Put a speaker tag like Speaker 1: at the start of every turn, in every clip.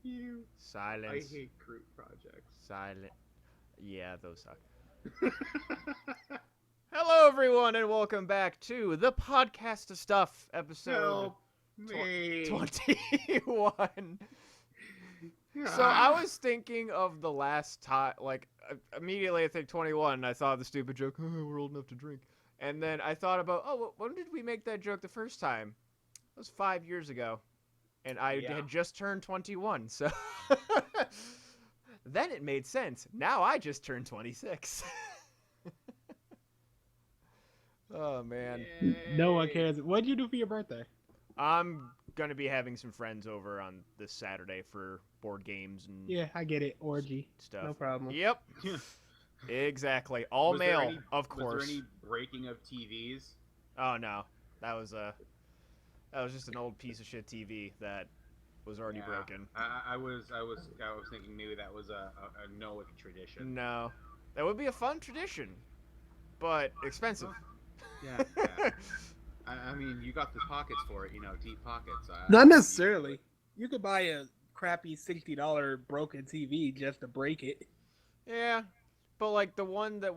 Speaker 1: you.
Speaker 2: Silence.
Speaker 1: I hate group projects.
Speaker 2: Silent. Yeah, those suck. Hello, everyone, and welcome back to the podcast of stuff, episode
Speaker 1: Help me.
Speaker 2: 21. So I was thinking of the last time, like immediately I think 21. I thought of the stupid joke, oh, we're old enough to drink, and then I thought about, oh, when did we make that joke the first time? It was 5 years ago, and I had just turned 21. So then it made sense. Now I just turned 26. Oh man.
Speaker 3: No one cares. What'd you do for your birthday?
Speaker 2: I'm gonna be having some friends over on this Saturday for board games and
Speaker 3: Yeah, I get it. Orgy.
Speaker 2: stuff.
Speaker 3: No problem.
Speaker 2: Yep. Exactly. All male, of course.
Speaker 1: Was there any breaking of TVs?
Speaker 2: Oh no, that was just an old piece of shit TV that was already broken.
Speaker 1: I was thinking maybe that was a Noah tradition.
Speaker 2: No, that would be a fun tradition, but expensive.
Speaker 1: Yeah. I mean, you got the pockets for it, deep pockets.
Speaker 3: Not necessarily. You could buy a crappy $60 broken TV just to break it.
Speaker 2: Yeah, but like the one that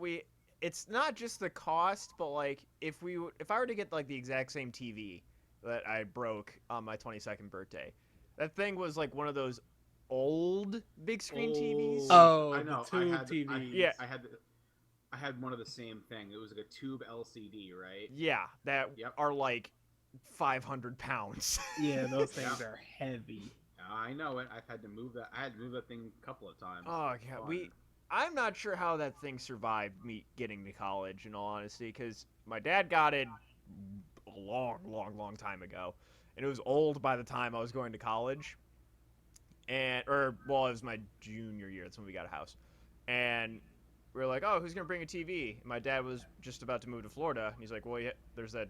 Speaker 2: it's not just the cost, but like if I were to get like the exact same TV that I broke on my 22nd birthday, that thing was like one of those old big screen TVs.
Speaker 3: Oh,
Speaker 1: I know.
Speaker 3: the tube TV.
Speaker 1: I had one of the same thing. It was like a tube LCD, right?
Speaker 2: Yeah, that are like 500 pounds.
Speaker 3: Yeah, those things are heavy.
Speaker 1: I know it. I had to move that thing a couple of times.
Speaker 2: Oh yeah, I'm not sure how that thing survived me getting to college, in all honesty, because my dad got it a long time ago, and it was old by the time I was going to college, it was my junior year. That's when we got a house, and we were like, oh, who's gonna bring a TV? And my dad was just about to move to Florida, and he's like, well, yeah, there's that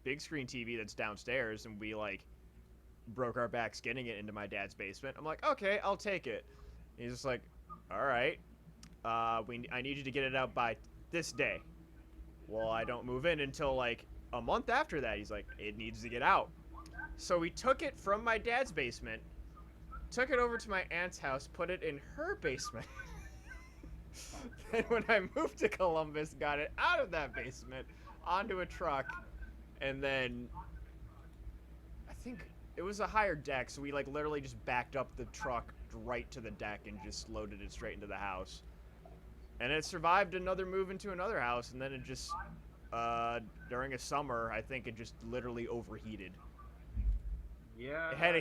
Speaker 2: big screen TV that's downstairs, and we like broke our backs getting it into my dad's basement. I'm like, okay, I'll take it. And he's just like, all right, I need you to get it out by this day. Well, I don't move in until like a month after that. He's like, it needs to get out. So we took it from my dad's basement, took it over to my aunt's house, put it in her basement. Then when I moved to Columbus, got it out of that basement onto a truck, and then I think it was a higher deck, so we like literally just backed up the truck right to the deck and just loaded it straight into the house. And it survived another move into another house, and then it just during a summer, I think it just literally overheated.
Speaker 1: Yeah.
Speaker 2: It had a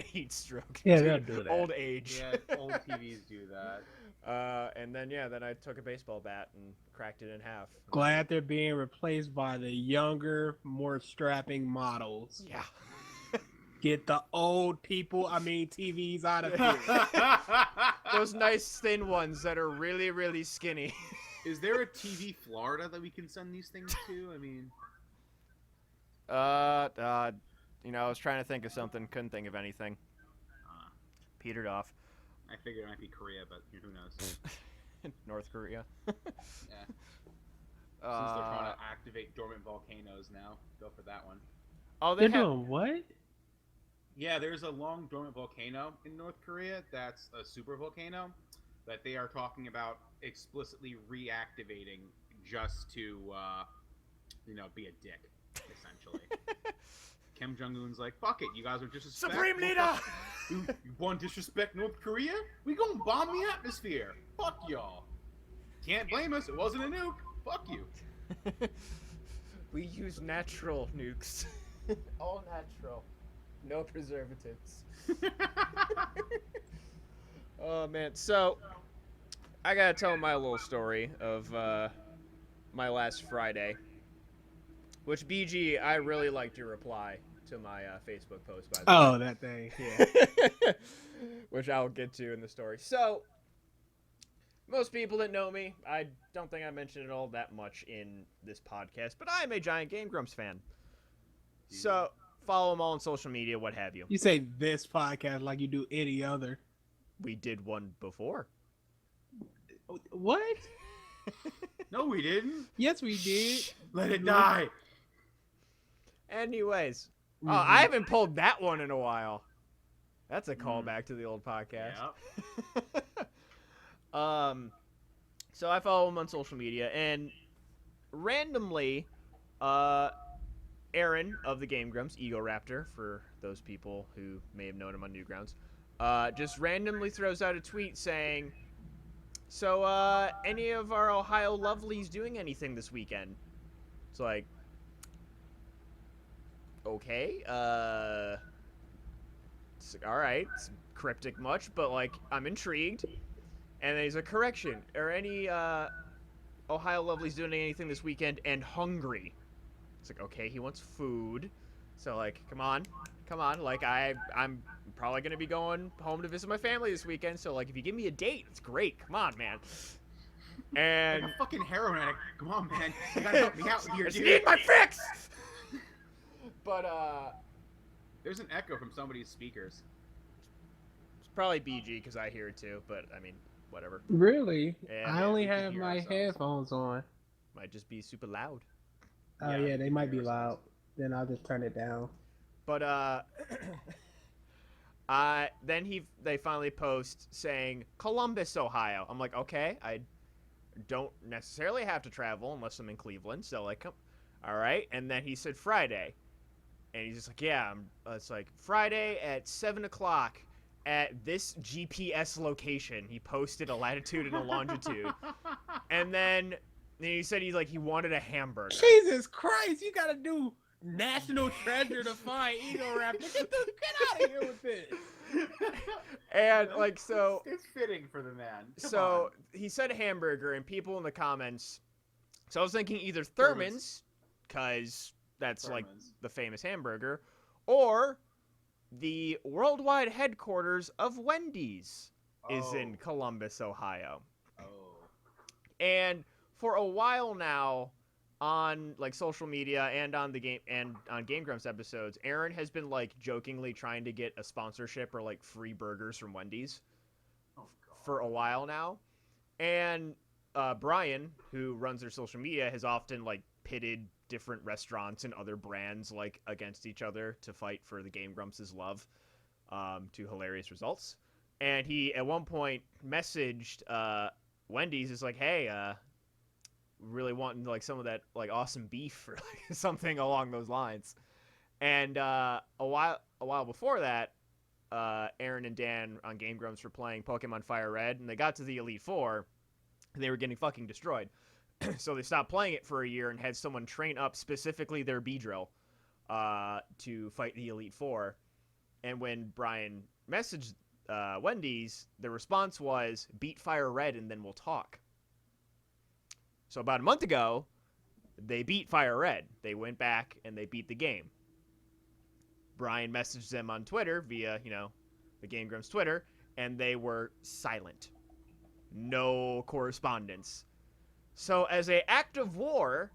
Speaker 2: heat stroke.
Speaker 3: Yeah, they'll do that.
Speaker 2: Old age.
Speaker 1: Yeah, old TVs do that.
Speaker 2: And then I took a baseball bat and cracked it in half.
Speaker 3: Glad they're being replaced by the younger, more strapping models.
Speaker 2: Yeah.
Speaker 3: Get the old TVs out of here.
Speaker 2: Those nice thin ones that are really, really skinny.
Speaker 1: Is there a TV Florida that we can send these things to? I mean,
Speaker 2: I was trying to think of something, couldn't think of anything. Petered off.
Speaker 1: I figured it might be Korea, but who knows?
Speaker 2: North Korea.
Speaker 1: Yeah. Since they're trying to activate dormant volcanoes now, go for that one.
Speaker 2: Oh,
Speaker 3: They're doing what?
Speaker 1: Yeah, there's a long dormant volcano in North Korea that's a super volcano that they are talking about explicitly reactivating just to, be a dick, essentially. Kim Jong-un's like, fuck it, you guys are disrespect.
Speaker 2: Supreme Leader!
Speaker 1: You want to disrespect North Korea? We gonna bomb the atmosphere. Fuck y'all. Can't blame us, it wasn't a nuke. Fuck you.
Speaker 2: We use natural nukes. All natural. No preservatives. Oh, man. So, I gotta tell my little story of my last Friday. Which, BG, I really liked your reply to my Facebook post, by the way.
Speaker 3: Oh, that thing, yeah.
Speaker 2: Which I'll get to in the story. So, most people that know me, I don't think I mentioned it all that much in this podcast, but I am a giant Game Grumps fan. So, follow them all on social media, what have you.
Speaker 3: You say this podcast like you do any other.
Speaker 2: We did one before.
Speaker 3: What?
Speaker 1: No, we didn't.
Speaker 3: Yes, we did.
Speaker 1: Let it die.
Speaker 2: Anyways.
Speaker 3: Mm-hmm.
Speaker 2: Oh, I haven't pulled that one in a while. That's a callback to the old podcast.
Speaker 1: Yeah.
Speaker 2: So I follow him on social media, and randomly, Aaron of the Game Grumps, Ego Raptor, for those people who may have known him on Newgrounds, just randomly throws out a tweet saying, "So, any of our Ohio lovelies doing anything this weekend?" It's like, okay, all right, it's cryptic much, but like, I'm intrigued. And then he's a correction. Are any Ohio lovelies doing anything this weekend and hungry? It's like, okay, he wants food. So like, come on. Like I'm probably gonna be going home to visit my family this weekend. So like, if you give me a date, it's great. Come on, man. And
Speaker 1: Like a fucking heroin addict. Come on, man. You gotta help me out here,
Speaker 2: I just
Speaker 1: dude.
Speaker 2: need my fix. But
Speaker 1: There's an echo from somebody's speakers.
Speaker 2: it's probably BG because I hear it too. But I mean, whatever.
Speaker 3: Really?
Speaker 2: Yeah,
Speaker 3: I
Speaker 2: man,
Speaker 3: only
Speaker 1: we can
Speaker 3: have
Speaker 1: hear
Speaker 3: my
Speaker 1: ourselves.
Speaker 3: headphones on.
Speaker 2: Might just be super loud.
Speaker 3: Oh
Speaker 1: Yeah,
Speaker 3: yeah, they
Speaker 1: we
Speaker 3: might
Speaker 1: can
Speaker 3: be
Speaker 1: hear
Speaker 3: loud.
Speaker 1: ourselves.
Speaker 3: Then I'll just turn it down.
Speaker 2: But then they finally post saying Columbus, Ohio. I'm like, okay, I don't necessarily have to travel unless I'm in Cleveland. So like, all right. And then he said Friday, and he's just like, yeah, it's like Friday at 7:00 at this GPS location. He posted a latitude and a longitude, and then he said he wanted a hamburger.
Speaker 3: Jesus Christ, you gotta do National Treasure to find Ego Raptor. Get out of here with this.
Speaker 2: And like, so
Speaker 1: It's fitting for the man. Come
Speaker 2: so
Speaker 1: on.
Speaker 2: he said hamburger, and people in the comments. So I was thinking either Thurman's, because that's like
Speaker 1: Thurman's.
Speaker 2: the famous hamburger, or the worldwide headquarters of Wendy's is in Columbus, Ohio.
Speaker 1: Oh.
Speaker 2: And for a while now, on like social media and on the game and on Game Grumps episodes, Aaron has been like jokingly trying to get a sponsorship or like free burgers from Wendy's
Speaker 1: Oh, God.
Speaker 2: for a while now. And Brian, who runs their social media, has often like pitted different restaurants and other brands like against each other to fight for the Game Grumps' love, to hilarious results. And he at one point messaged Wendy's, is like, hey, really wanting like some of that like awesome beef or like, something along those lines. And a while before that, Aaron and Dan on Game Grumps were playing Pokemon Fire Red, and they got to the Elite Four, and they were getting fucking destroyed. So they stopped playing it for a year and had someone train up specifically their Beedrill to fight the Elite Four. And when Brian messaged Wendy's, the response was, beat Fire Red and then we'll talk. So about a month ago, they beat Fire Red. They went back and they beat the game. Brian messaged them on Twitter via, the Game Grumps Twitter, and they were silent. No correspondence. So as an act of war,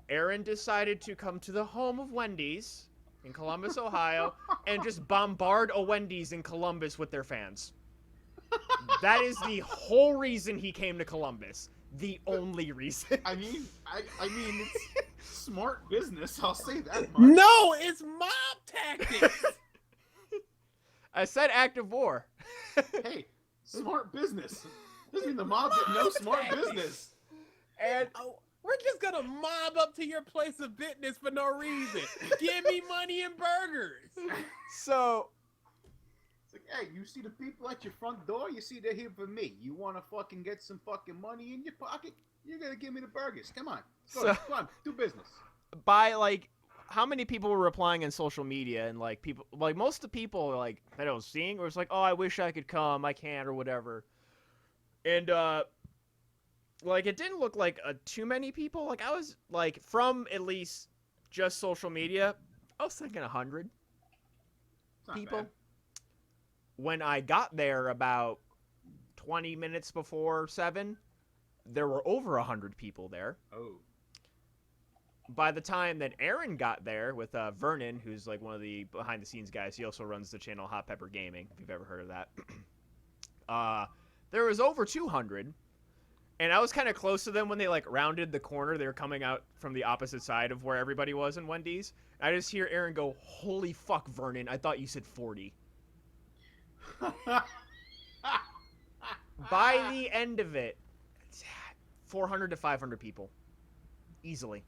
Speaker 2: Aaron decided to come to the home of Wendy's in Columbus, Ohio, and just bombard a Wendy's in Columbus with their fans. That is the whole reason he came to Columbus. The only reason.
Speaker 1: I mean, it's smart business. I'll say that much.
Speaker 3: No, it's mob tactics.
Speaker 2: I said act of war.
Speaker 1: Hey, smart business. Doesn't mean the mob's no smart business.
Speaker 2: And
Speaker 3: Oh, we're just gonna mob up to your place of business for no reason. Give me money and burgers.
Speaker 2: so
Speaker 1: It's like, hey, you see the people at your front door? You see they're here for me. You want to fucking get some fucking money in your pocket? You're gonna give me the burgers. Come on,
Speaker 2: So-
Speaker 1: come on, do business.
Speaker 2: by like how many people were replying on social media, and like people, like most of the people like that I was seeing was like, oh, I wish I could come, I can't, or whatever. And like it didn't look like too many people. Like I was like, from at least just social media, I was thinking 100
Speaker 1: It's not
Speaker 2: people.
Speaker 1: bad.
Speaker 2: When I got there about 20 minutes before 7, there were over 100 people there.
Speaker 1: Oh,
Speaker 2: By the time that Aaron got there with Vernon, who's like one of the behind the scenes guys, he also runs the channel Hot Pepper Gaming, if you've ever heard of that. There was over 200, and I was kind of close to them when they like rounded the corner. They were coming out from the opposite side of where everybody was in Wendy's. I just hear Aaron go, "Holy fuck, Vernon! I thought you said 40." By the end of it, 400 to 500 people. Easily.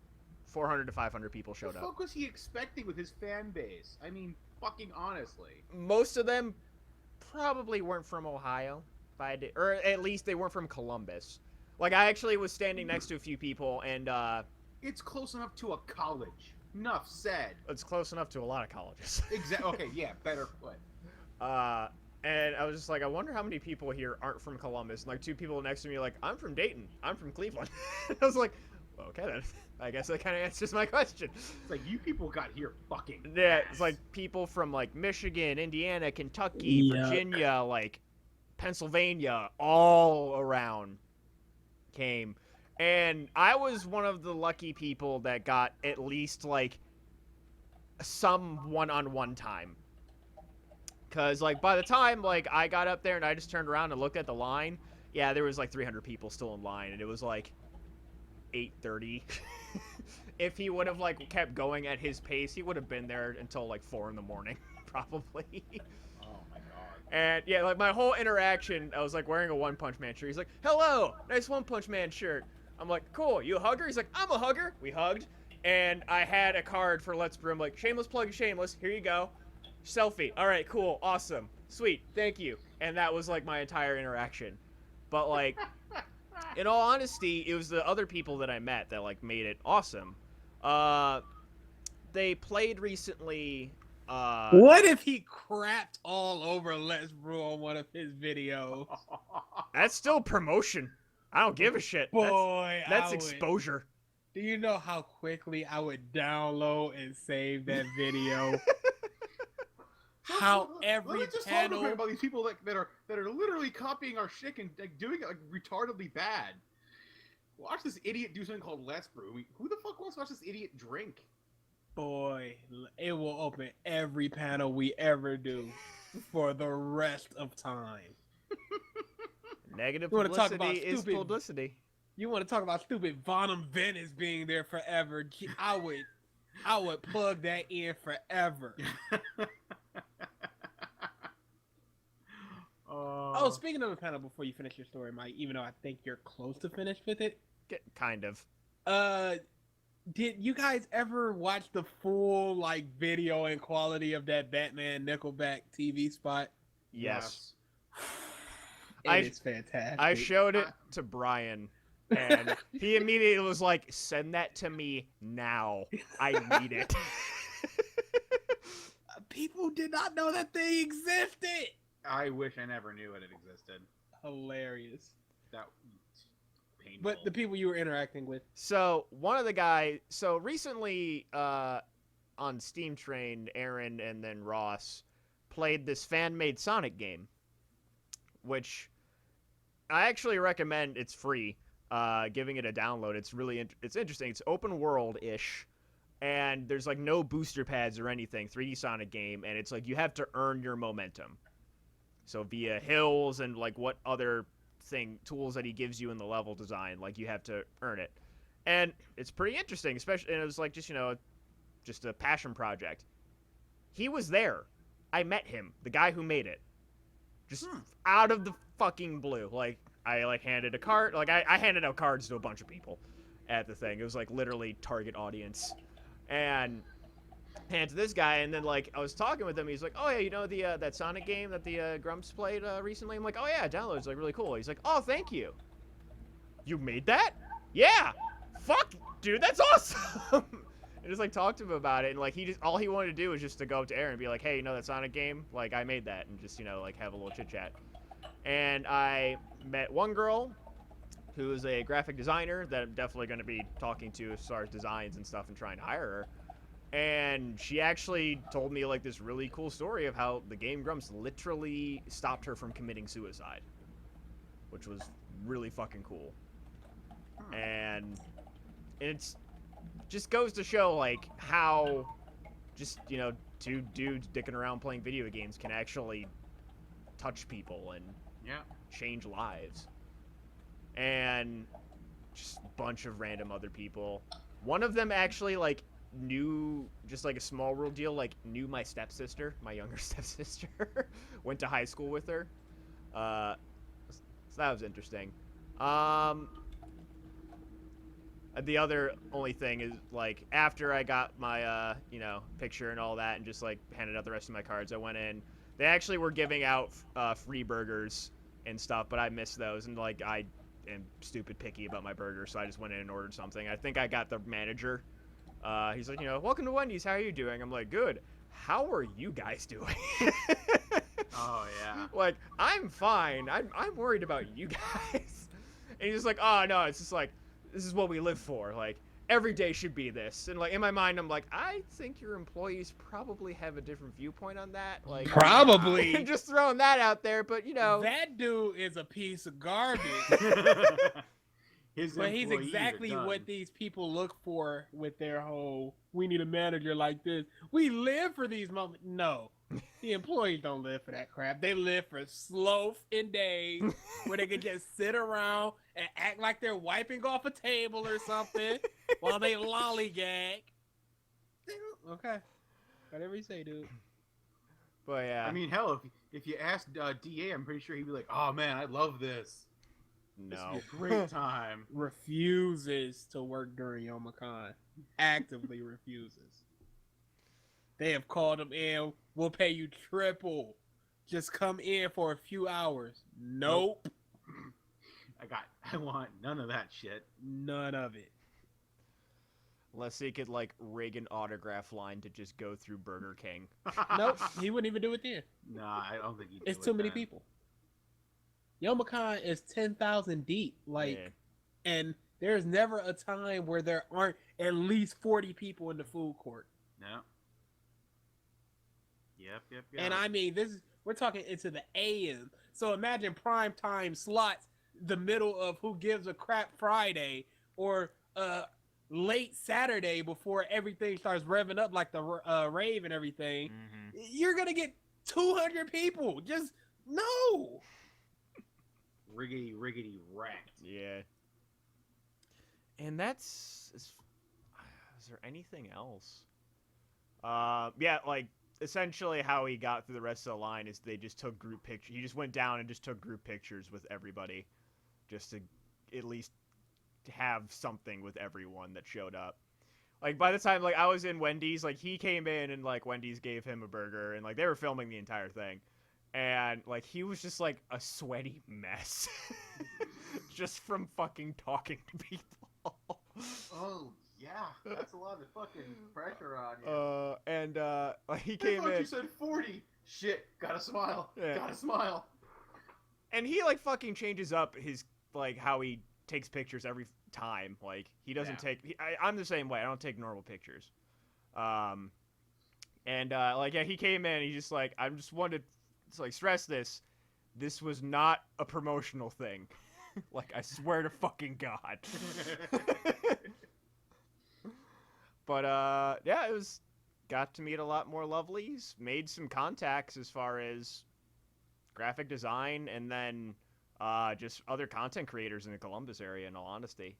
Speaker 2: 400 to 500 people showed
Speaker 1: What the
Speaker 2: up.
Speaker 1: fuck was he expecting with his fan base? I mean, fucking honestly.
Speaker 2: Most of them probably weren't from Ohio, or at least they weren't from Columbus. Like, I actually was standing next to a few people, and
Speaker 1: It's close enough to a college. Enough said.
Speaker 2: it's close enough to a lot of colleges.
Speaker 1: Exactly. Okay, yeah, better put.
Speaker 2: And I was just like, I wonder how many people here aren't from Columbus. And like two people next to me, like, I'm from Dayton. I'm from Cleveland. I was like, well, okay then. I guess that kind of answers my question.
Speaker 1: It's like, you people got here fucking
Speaker 2: Yeah,
Speaker 1: fast.
Speaker 2: it's like people from like Michigan, Indiana, Kentucky,
Speaker 3: Yuck.
Speaker 2: Virginia, like Pennsylvania, all around came. And I was one of the lucky people that got at least like some one-on-one time. Cause like by the time like I got up there and I just turned around and looked at the line, yeah, there was like 300 people still in line, and it was like 8:30. If he would have like kept going at his pace, he would have been there until like 4 in the morning, probably.
Speaker 1: Oh my god.
Speaker 2: And yeah, like my whole interaction, I was like wearing a One Punch Man shirt. He's like, "Hello, nice One Punch Man shirt." I'm like, "Cool, you a hugger?" He's like, "I'm a hugger." We hugged, and I had a card for Let's Brew. I'm like, "Shameless plug, shameless. Here you go. Selfie. All right, cool, awesome, sweet, thank you." And that was like my entire interaction. But like, in all honesty, it was the other people that I met that like made it awesome. They played recently.
Speaker 3: What if he crapped all over Let's Brew on one of his videos?
Speaker 2: That's still promotion. I don't give a shit.
Speaker 3: Boy,
Speaker 2: That's
Speaker 3: I would-
Speaker 2: exposure.
Speaker 3: Do you know how quickly I would download and save that video? How every
Speaker 1: Let's just talk
Speaker 3: panel.
Speaker 1: about these people that are literally copying our shit and like, doing it like retardedly bad. Watch this idiot do something called Let's Brew. I mean, who the fuck wants to watch this idiot drink?
Speaker 3: Boy, it will open every panel we ever do for the rest of time.
Speaker 2: Negative
Speaker 3: You wanna talk
Speaker 2: publicity
Speaker 3: about
Speaker 2: is
Speaker 3: stupid-
Speaker 2: publicity.
Speaker 3: You want to talk about stupid Bonham Venice being there forever? I would plug that in forever. Oh, speaking of the panel, before you finish your story, Mike, even though I think you're close to finished with it,
Speaker 2: Kind of.
Speaker 3: did you guys ever watch the full like video and quality of that Batman Nickelback TV spot?
Speaker 2: Yes.
Speaker 3: It's fantastic.
Speaker 2: I showed it to Brian, and he immediately was like, "Send that to me now. I need it."
Speaker 3: People did not know that they existed.
Speaker 1: I wish I never knew it existed.
Speaker 3: Hilarious.
Speaker 1: That painful.
Speaker 3: But the people you were interacting with.
Speaker 2: So one of the guys. So recently, on Steam Train, Aaron and then Ross played this fan-made Sonic game, which I actually recommend. It's free. Giving it a download. It's really it's interesting. It's open world-ish, and there's like no booster pads or anything. 3D Sonic game, and it's like you have to earn your momentum. So via hills and like what other tools that he gives you in the level design, like you have to earn it, and it's pretty interesting. Especially, and it was like just just a passion project. He was there. I met him, the guy who made it, just out of the fucking blue. Like I like handed a card, like I handed out cards to a bunch of people at the thing. It was like literally target audience, and hand to this guy, and then like I was talking with him. He's like, "Oh yeah, you know the that Sonic game that the Grumps played recently?" I'm like, "Oh yeah, download. It's like really cool." He's like, "Oh, thank you. You made that? Yeah. Fuck, dude, that's awesome." And just like talked to him about it, and like all he wanted to do was just to go up to Aaron and be like, "Hey, you know that Sonic game? Like I made that," and just like have a little chit chat. And I met one girl who is a graphic designer that I'm definitely going to be talking to as far as designs and stuff and trying to hire her. And she actually told me like this really cool story of how the game Grumps literally stopped her from committing suicide, which was really fucking cool. And it's just goes to show like how just two dudes dicking around playing video games can actually touch people and change lives. And just a bunch of random other people. One of them actually like knew, just like a small world deal, like knew my stepsister, my younger stepsister, went to high school with her. So that was interesting. The other only thing is, like, after I got my, picture and all that and just, like, handed out the rest of my cards, I went in. They actually were giving out free burgers and stuff, but I missed those. And, like, I am stupid picky about my burger, so I just went in and ordered something. I think I got the manager. He's like, welcome to Wendy's. How are you doing? I'm like, good. How are you guys doing?
Speaker 1: Oh, yeah.
Speaker 2: Like, I'm fine. I'm worried about you guys. And he's just like, oh, no, it's just like, this is what we live for. Like, every day should be this. And, like, in my mind, I'm like, I think your employees probably have a different viewpoint on that. Like,
Speaker 3: Probably.
Speaker 2: just throwing that out there, but,
Speaker 3: That dude is a piece of garbage.
Speaker 1: His
Speaker 3: But he's
Speaker 1: employees are
Speaker 3: exactly
Speaker 1: done.
Speaker 3: what these people look for with their whole, we need a manager like this. We live for these moments. No. The employees don't live for that crap. They live for slothing days where they can just sit around and act like they're wiping off a table or something while they lollygag. Okay. Whatever you say, dude.
Speaker 2: But, yeah.
Speaker 1: I mean, hell, if you asked DA, I'm pretty sure he'd be like, oh, man, I love this. This
Speaker 2: no.
Speaker 1: would be a great time.
Speaker 3: Refuses to work during Youmacon. Actively refuses. They have called him in. We'll pay you triple. Just come in for a few hours. Nope.
Speaker 1: I want none of that shit.
Speaker 3: None of it.
Speaker 2: Unless they could, like, rig an autograph line to just go through Burger King.
Speaker 3: Nope. He wouldn't even do it then.
Speaker 1: Nah, I don't think he'd do
Speaker 3: It's
Speaker 1: it
Speaker 3: too many
Speaker 1: then.
Speaker 3: people. Youmacon is 10,000 deep. Like,
Speaker 2: Yeah.
Speaker 3: and there's never a time where there aren't at least 40 people in the food court.
Speaker 1: No. Yep.
Speaker 3: And I mean, we're talking into the AM. So imagine prime time slots, the middle of Who Gives a Crap Friday, or late Saturday before everything starts revving up like the rave and everything.
Speaker 2: Mm-hmm.
Speaker 3: You're gonna get 200 people. Just no.
Speaker 1: Riggedy wrecked.
Speaker 2: Yeah. And that's... Is there anything else? Yeah, like, essentially how he got through the rest of the line is they just took group pictures. He just went down and just took group pictures with everybody. Just to at least have something with everyone that showed up. Like, by the time, like, I was in Wendy's, like, he came in and, like, Wendy's gave him a burger. And, like, they were filming the entire thing. And, like, he was just, like, a sweaty mess. Just from fucking talking to people.
Speaker 1: Oh, yeah. That's a lot of fucking pressure on you.
Speaker 2: Like, he
Speaker 1: I
Speaker 2: came
Speaker 1: thought
Speaker 2: in.
Speaker 1: you said 40. Shit. Gotta smile.
Speaker 2: Yeah.
Speaker 1: Gotta smile.
Speaker 2: And he, like, fucking changes up his, like, how he takes pictures every time. Like, he doesn't take... I'm the same way. I don't take normal pictures. Like, yeah, he came in. He just, like, I just wanted to, like, stress this. This was not a promotional thing. Like, I swear to fucking God. But, yeah, it was... Got to meet a lot more lovelies. Made some contacts as far as graphic design, and then just other content creators in the Columbus area, in all honesty.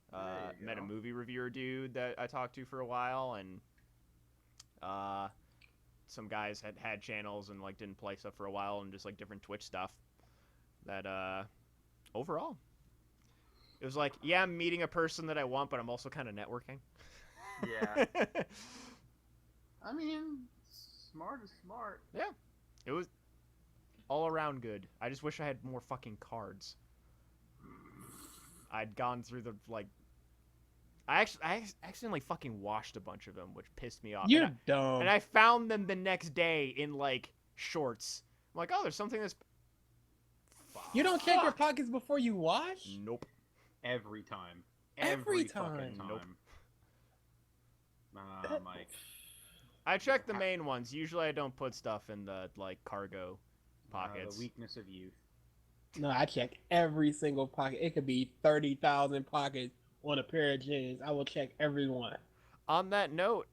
Speaker 2: Met a movie reviewer dude that I talked to for a while, and some guys had channels and, like, didn't play stuff for a while, and just, like, different Twitch stuff. That, overall, it was like, yeah, I'm meeting a person that I want, but I'm also kind of networking.
Speaker 1: Yeah. I mean, smart is smart.
Speaker 2: Yeah. It was all around good. I just wish I had more fucking cards. I'd gone through the, like... I accidentally fucking washed a bunch of them, which pissed me off.
Speaker 3: You're dumb.
Speaker 2: And I found them the next day in, like, shorts. I'm like, oh, there's something that's...
Speaker 3: You don't check your pockets before you wash?
Speaker 2: Nope.
Speaker 1: Every time.
Speaker 3: Every
Speaker 1: fucking
Speaker 3: time.
Speaker 2: Nope.
Speaker 1: Mike.
Speaker 2: I check the main ones. Usually I don't put stuff in the, like, cargo pockets.
Speaker 1: The weakness of youth.
Speaker 3: No, I check every single pocket. It could be 30,000 pockets on a pair of jeans. I will check every one.
Speaker 2: On that note,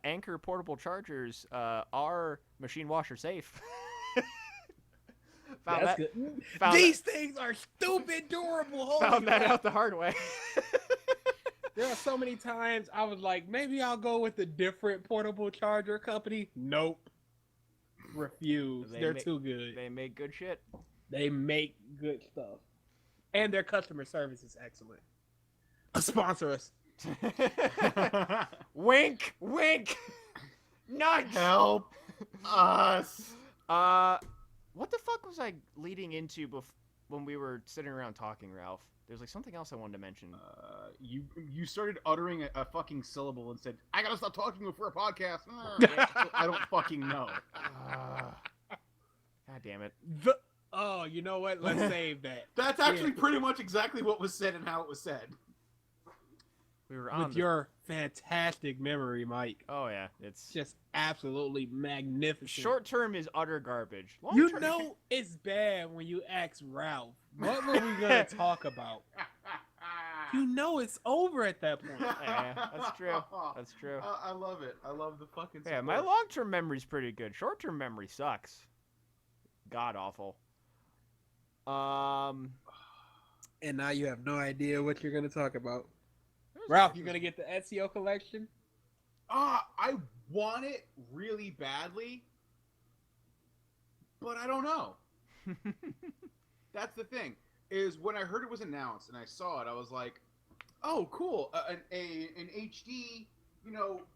Speaker 2: Anchor portable chargers are machine washer safe.
Speaker 3: That's good. These things are stupid durable. Holy
Speaker 2: Found that
Speaker 3: crap.
Speaker 2: out the hard way.
Speaker 3: There are so many times I was like, maybe I'll go with a different portable charger company. Nope. Refuse. They're too good.
Speaker 2: They make good shit.
Speaker 3: They make good stuff. And their customer service is excellent. Sponsor us.
Speaker 2: Wink, wink. Nudge.
Speaker 1: Help us.
Speaker 2: What the fuck was I leading into when we were sitting around talking, Ralph? There's like something else I wanted to mention.
Speaker 1: You started uttering a fucking syllable and said, "I gotta stop talking for a podcast." I don't fucking know.
Speaker 2: God damn it.
Speaker 3: Oh, you know what? Let's save that.
Speaker 1: That's actually pretty much exactly what was said and how it was said.
Speaker 2: We were on
Speaker 3: with your fantastic memory, Mike.
Speaker 2: Oh yeah, it's
Speaker 3: just absolutely magnificent.
Speaker 2: Short term is utter garbage.
Speaker 3: You know it's bad when you ask Ralph, what were we gonna talk about? You know it's over at that point.
Speaker 2: Yeah, that's true. That's true.
Speaker 1: I love it. I love the fucking support.
Speaker 2: Yeah, my long-term memory's pretty good. Short-term memory sucks. God awful.
Speaker 3: And now you have no idea what you're gonna talk about. Ralph, you gonna get the Ezio collection?
Speaker 1: I want it really badly, but I don't know. That's the thing. Is when I heard it was announced and I saw it, I was like, "Oh, cool! An HD,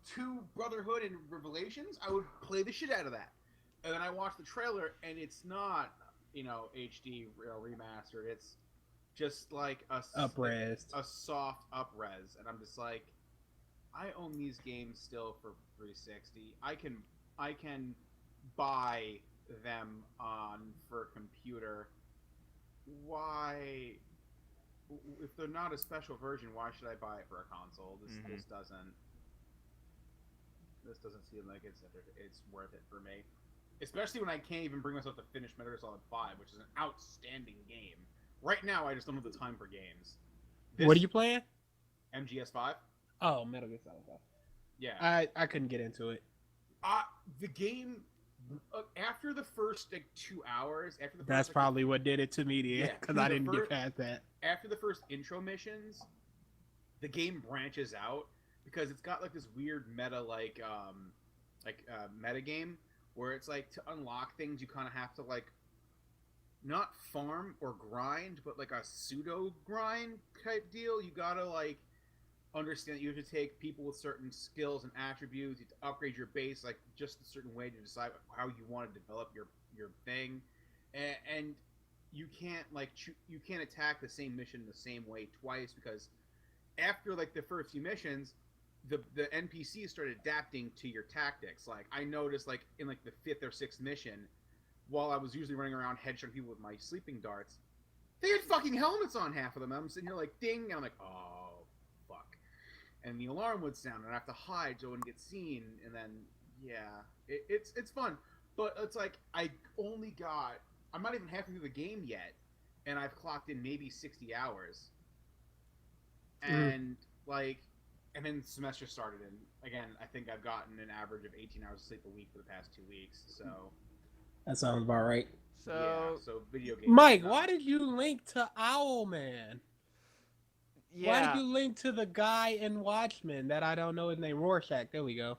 Speaker 1: 2 Brotherhood and Revelations. I would play the shit out of that." And then I watched the trailer, and it's not, HD remastered. It's just like a soft up-res, and I'm just like, I own these games still for 360. I can buy them for a computer. Why, if they're not a special version, why should I buy it for a console? This doesn't seem like it's worth it for me. Especially when I can't even bring myself to finish Metal Gear Solid 5, which is an outstanding game. Right now, I just don't have the time for games.
Speaker 3: What are you playing?
Speaker 1: MGS5.
Speaker 3: Oh, Metal Gear Solid 5.
Speaker 1: Yeah.
Speaker 3: I couldn't get into it.
Speaker 1: The game, after the first 2 hours,
Speaker 3: that's probably what did it to me, because I didn't get past that.
Speaker 1: After the first intro missions, the game branches out because it's got like this weird meta meta game where it's like to unlock things you kind of have to like not farm or grind, but like a pseudo grind type deal. You gotta like understand that you have to take people with certain skills and attributes. You have to upgrade your base like just a certain way to decide how you want to develop your thing, and you can't you can't attack the same mission the same way twice, because after like the first few missions, the NPCs started adapting to your tactics. Like I noticed like in like the 5th or 6th mission, while I was usually running around headshotting people with my sleeping darts, they had fucking helmets on, half of them. I'm sitting here like ding, and I'm like, oh fuck, and the alarm would sound, and I have to hide so I wouldn't get seen, and then it's fun, but it's like I'm not even halfway through the game yet, and I've clocked in maybe 60 hours, and and then the semester started, and again I think I've gotten an average of 18 hours of sleep a week for the past 2 weeks, so.
Speaker 3: That sounds about right.
Speaker 2: So
Speaker 1: video games.
Speaker 3: Mike, why did you link to Owlman?
Speaker 2: Yeah.
Speaker 3: Why did you link to the guy in Watchmen that I don't know his name? Rorschach. There we go.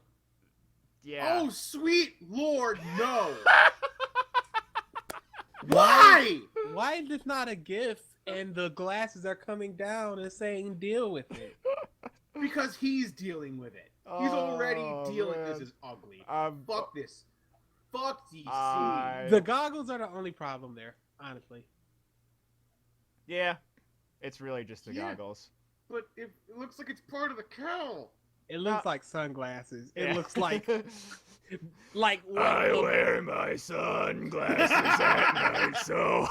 Speaker 2: Yeah.
Speaker 1: Oh, sweet Lord, no. Why?
Speaker 3: Why is this not a GIF and the glasses are coming down and saying deal with it?
Speaker 1: Because he's dealing with it. He's already dealing. This is ugly. Fuck this. Fuck DC.
Speaker 3: The goggles are the only problem there, honestly.
Speaker 2: Yeah, it's really just the goggles.
Speaker 1: But it looks like it's part of the cowl.
Speaker 3: It looks like sunglasses. It looks like what
Speaker 2: I wear my sunglasses at night so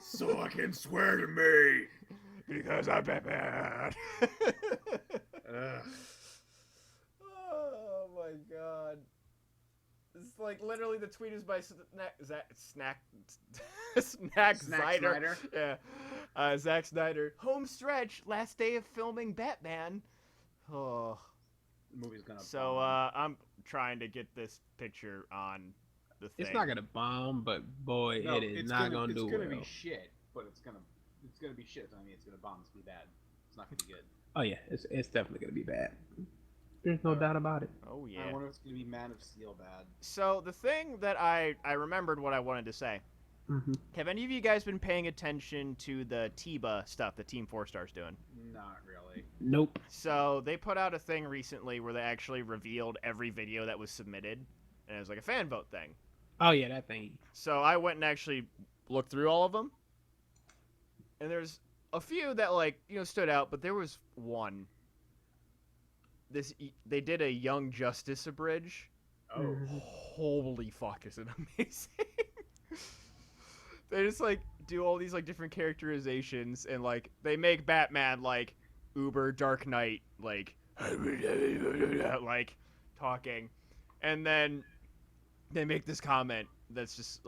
Speaker 1: so I can swear to me
Speaker 2: because I'm Batman. Oh my god. It's like literally the tweet is by Snack Snyder. Yeah. Zack Snyder. Home stretch, last day of filming Batman. Oh.
Speaker 1: The movie's gonna
Speaker 2: bomb. I'm trying to get this picture on the thing.
Speaker 3: It's not gonna bomb, but boy, it is not gonna do well.
Speaker 1: It's gonna be shit, but it's gonna be shit. I mean, it's gonna bomb. It's gonna be bad. It's not gonna be good.
Speaker 3: Oh yeah, it's definitely gonna be bad. There's no doubt about it.
Speaker 2: Oh yeah.
Speaker 1: I wonder if it's gonna be Man of Steel bad.
Speaker 2: So the thing that I remembered what I wanted to say.
Speaker 3: Mm-hmm.
Speaker 2: Have any of you guys been paying attention to the TIBA stuff that Team 4 Star's doing?
Speaker 1: Not really.
Speaker 3: Nope.
Speaker 2: So they put out a thing recently where they actually revealed every video that was submitted, and it was like a fan vote thing.
Speaker 3: Oh yeah, that thing.
Speaker 2: So I went and actually looked through all of them, and there's a few that stood out, but there was one. They did a Young Justice abridge.
Speaker 1: Oh.
Speaker 3: Mhm.
Speaker 2: Holy fuck, is it amazing? They just do all these different characterizations, and they make Batman uber Dark Knight talking, and then they make this comment that's just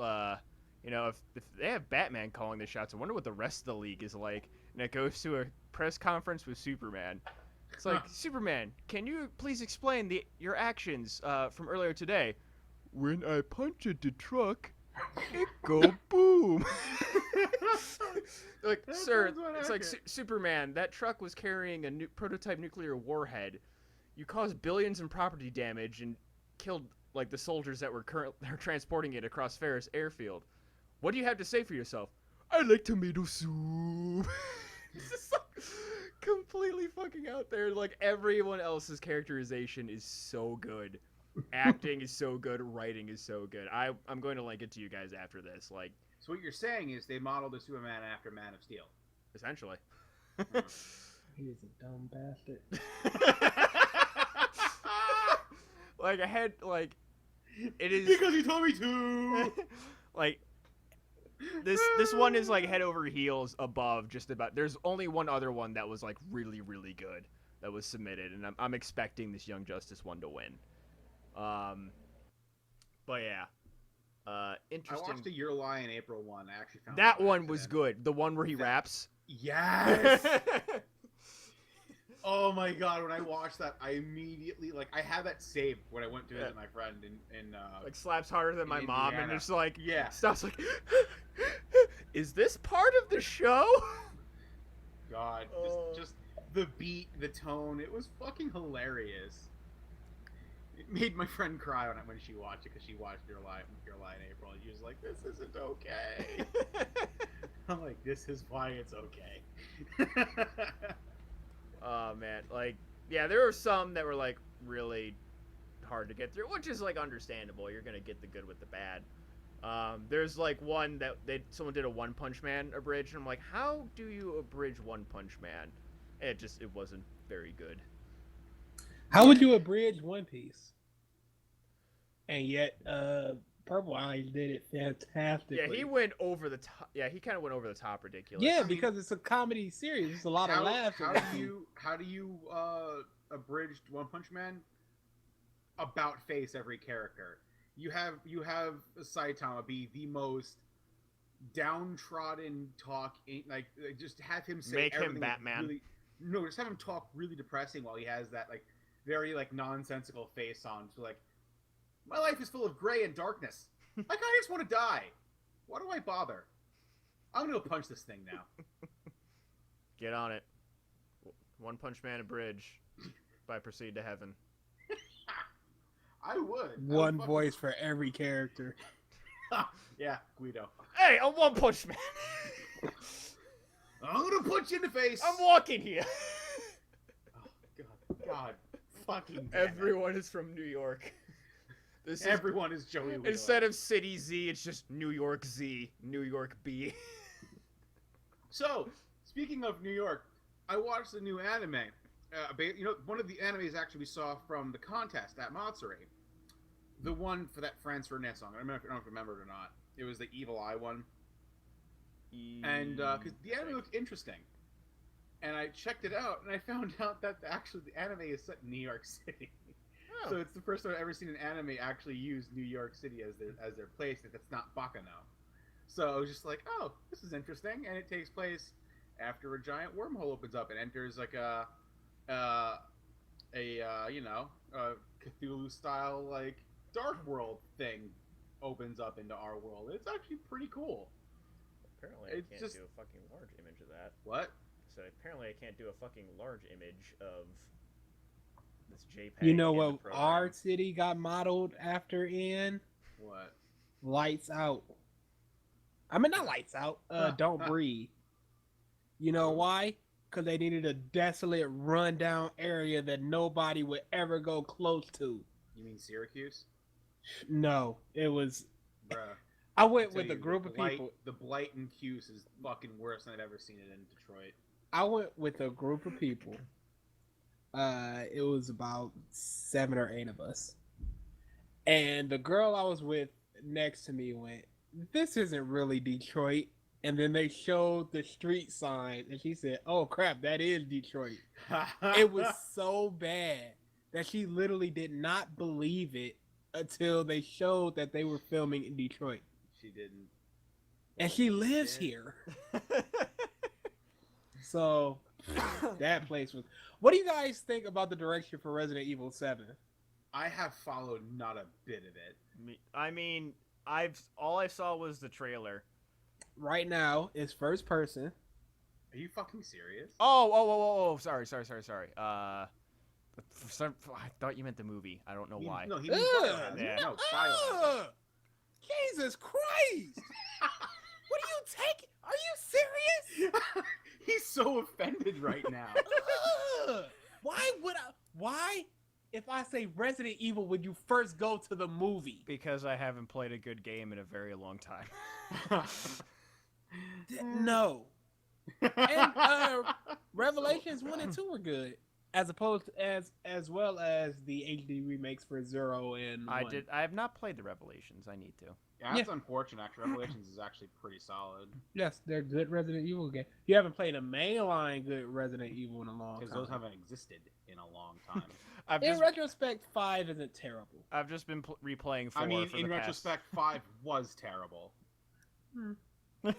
Speaker 2: if they have Batman calling the shots, I wonder what the rest of the league is like. And it goes to a press conference with Superman. It's like, Superman, can you please explain your actions from earlier today? When I punched the truck, it go boom. Like,
Speaker 1: That
Speaker 2: sir,
Speaker 1: sounds about
Speaker 2: it's like
Speaker 1: accurate.
Speaker 2: Superman. That truck was carrying a prototype nuclear warhead. You caused billions in property damage and killed the soldiers that were transporting it across Ferris Airfield. What do you have to say for yourself? I like tomato soup. It's just completely fucking out there. Everyone else's characterization is so good. Acting is so good. Writing is so good. I'm going to link it to you guys after this.
Speaker 1: So what you're saying is they modeled the Superman after Man of Steel.
Speaker 2: Essentially.
Speaker 3: He is a dumb bastard.
Speaker 2: It is
Speaker 1: Because he told me to.
Speaker 2: this one is head over heels above just about. There's only one other one that was really really good that was submitted, and I'm expecting this Young Justice one to win. But yeah,
Speaker 1: I
Speaker 2: interesting.
Speaker 1: watched a Your Lie in April one. I actually found
Speaker 2: That
Speaker 1: it by
Speaker 2: one was
Speaker 1: accident.
Speaker 2: good. The one where he raps.
Speaker 1: Yes. Oh my god! When I watched that, I immediately I had that saved when I went to visit my friend in
Speaker 2: Slaps harder than my
Speaker 1: in
Speaker 2: mom, and
Speaker 1: Indiana.
Speaker 2: it's
Speaker 1: yeah.
Speaker 2: stops is this part of the show?
Speaker 1: God, just the beat, the tone, it was fucking hilarious. It made my friend cry when she watched it because she watched Your Lie in April, and she was like, "This isn't okay." I'm like, "This is why it's okay."
Speaker 2: Oh man, yeah, there were some that were really hard to get through, which is understandable. You're gonna get the good with the bad. There's one that someone did a One Punch Man abridge, and I'm like, how do you abridge One Punch Man? And it wasn't very good.
Speaker 3: How would you abridge One Piece? And yet, Purple Eyes did it fantastically.
Speaker 2: Yeah, he went over the top. Yeah, he kind of went over the top ridiculous.
Speaker 3: Yeah,
Speaker 1: I mean,
Speaker 3: because it's a comedy series. It's a lot of laughs.
Speaker 1: How do you abridge One Punch Man? About face every character. You have Saitama be the most downtrodden just have him say
Speaker 2: Make him
Speaker 1: everything
Speaker 2: Batman.
Speaker 1: just have him talk really depressing while he has that very nonsensical face on. So my life is full of gray and darkness. I just want to die. Why do I bother? I'm gonna go punch this thing now.
Speaker 2: Get on it. One Punch Man abridge by Proceed to Heaven.
Speaker 1: I would.
Speaker 3: One voice for every character.
Speaker 1: Yeah, Guido.
Speaker 2: Hey, I'm One Punch Man.
Speaker 1: I'm gonna punch you in the face.
Speaker 2: I'm walking here.
Speaker 1: Oh, God, fucking damn it.
Speaker 2: Everyone is from New York. This is,
Speaker 1: Everyone is Joey Wheeler.
Speaker 2: instead of City Z, it's just New York Z, New York B.
Speaker 1: So, speaking of New York, I watched the new anime. One of the animes actually we saw from the contest at Matsuri. The one for that Franz Ferdinand song. I don't know if you remember it or not. It was the Evil Eye one. And, because the anime looked interesting. And I checked it out, and I found out that actually the anime is set in New York City.
Speaker 2: Oh.
Speaker 1: So it's the first time I've ever seen an anime actually use New York City as their place. That's not Bakano. So I was just like, oh, this is interesting, and it takes place after a giant wormhole opens up and enters a Cthulhu style dark world thing opens up into our world. It's actually pretty cool.
Speaker 2: Apparently, I
Speaker 1: It's
Speaker 2: can't
Speaker 1: just-
Speaker 2: do a fucking large image of that.
Speaker 1: What?
Speaker 2: so apparently I can't do a fucking large image of this JPEG.
Speaker 3: You know
Speaker 2: in the
Speaker 3: what
Speaker 2: program.
Speaker 3: our city got modeled after in?
Speaker 1: What?
Speaker 3: Lights Out. I mean, not Lights Out. Don't Breathe. You know why? Because they needed a desolate, rundown area that nobody would ever go close to.
Speaker 1: You mean Syracuse?
Speaker 3: No, it was.
Speaker 1: Bruh.
Speaker 3: I went
Speaker 1: Tell
Speaker 3: with a
Speaker 1: you,
Speaker 3: group
Speaker 1: the
Speaker 3: of
Speaker 1: blight,
Speaker 3: people.
Speaker 1: The blight in Cuse is fucking worse than I've ever seen it in Detroit.
Speaker 3: I went with a group of people. It was about 7 or 8 of us, and the girl I was with next to me went, "This isn't really Detroit." And then they showed the street sign, and she said, "Oh crap, that is Detroit." It was so bad that she literally did not believe it until they showed that they were filming in Detroit.
Speaker 1: She didn't.
Speaker 3: And she lives
Speaker 1: Yeah.
Speaker 3: here. So that place was. What do you guys think about the direction for Resident Evil 7?
Speaker 1: I have followed not a bit of it.
Speaker 2: I mean, all I saw was the trailer.
Speaker 3: Right now, it's first person.
Speaker 1: Are you fucking serious?
Speaker 2: Oh, sorry. I thought you meant the movie. I don't know why.
Speaker 1: No, he means
Speaker 3: Ugh.
Speaker 1: Biohazard.
Speaker 2: Yeah.
Speaker 1: No, Biohazard.
Speaker 3: Ugh! Jesus Christ! What are you taking? Are you serious?
Speaker 1: He's so offended right now.
Speaker 3: Ugh! Why, if I say Resident Evil, would you first go to the movie?
Speaker 2: Because I haven't played a good game in a very long time.
Speaker 3: No. And Revelations 1 and 2 were good, as opposed to, as well as the HD remakes for 0 and 1.
Speaker 2: I have not played the Revelations. I need to.
Speaker 1: Yeah, that's unfortunate. Actually, Revelations is actually pretty solid
Speaker 3: Yes, they're good Resident Evil games. You haven't played a mainline good Resident Evil in a long time.
Speaker 1: because those haven't existed in a long time.
Speaker 3: In retrospect, 5 isn't terrible.
Speaker 2: I've just been replaying 4
Speaker 1: I mean,
Speaker 2: for
Speaker 1: in
Speaker 2: the
Speaker 1: retrospect, 5 was terrible.
Speaker 3: Hmm.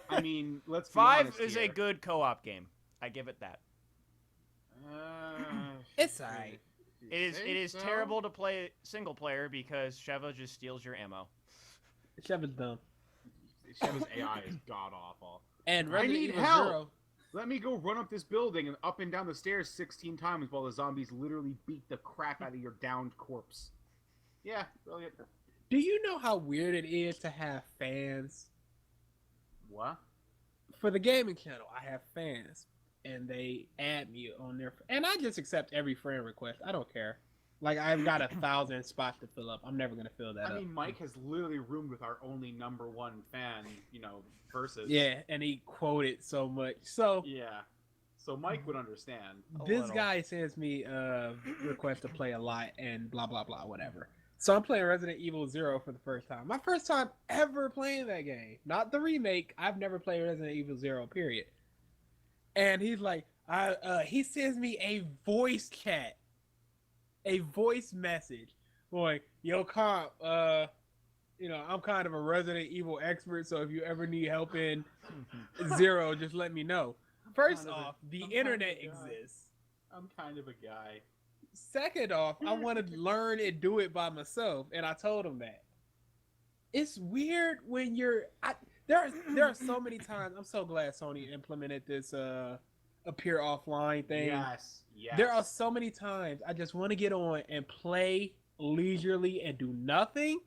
Speaker 1: I mean, let's be
Speaker 2: 5
Speaker 1: honest
Speaker 2: is
Speaker 1: here.
Speaker 2: a good co-op game. I give it that.
Speaker 3: It's alright.
Speaker 2: It is terrible to play single player because Sheva just steals your ammo.
Speaker 3: Sheva's dumb.
Speaker 1: Sheva's AI is god awful.
Speaker 3: And
Speaker 1: I
Speaker 3: Resident
Speaker 1: need
Speaker 3: Evil
Speaker 1: help!
Speaker 3: 0.
Speaker 1: Let me go run up this building and up and down the stairs 16 times while the zombies literally beat the crap out of your downed corpse. Yeah, brilliant.
Speaker 3: Do you know how weird it is to have fans?
Speaker 1: What?
Speaker 3: For the gaming channel, I have fans, and they add me on their, and I just accept every friend request. I don't care. Like, I've got 1,000 spots to fill up. I'm never gonna fill that up.
Speaker 1: I mean, Mike has literally roomed with our only #1 fan, versus.
Speaker 3: Yeah, and he quoted so much. So
Speaker 1: Yeah. So Mike would understand.
Speaker 3: this guy sends me a request to play a lot and blah blah blah whatever. So I'm playing Resident Evil 0 for the first time. My first time ever playing that game. Not the remake. I've never played Resident Evil 0, period. And he's like, he sends me a voice chat. A voice message. Like, yo, comp, I'm kind of a Resident Evil expert, so if you ever need help in 0, just let me know. First off, the internet exists.
Speaker 1: I'm kind of a guy.
Speaker 3: Second off, I want to learn and do it by myself, and I told him that. It's weird when there are so many times. I'm so glad Sony implemented this appear offline thing.
Speaker 1: Yes.
Speaker 3: There are so many times I just want to get on and play leisurely and do nothing,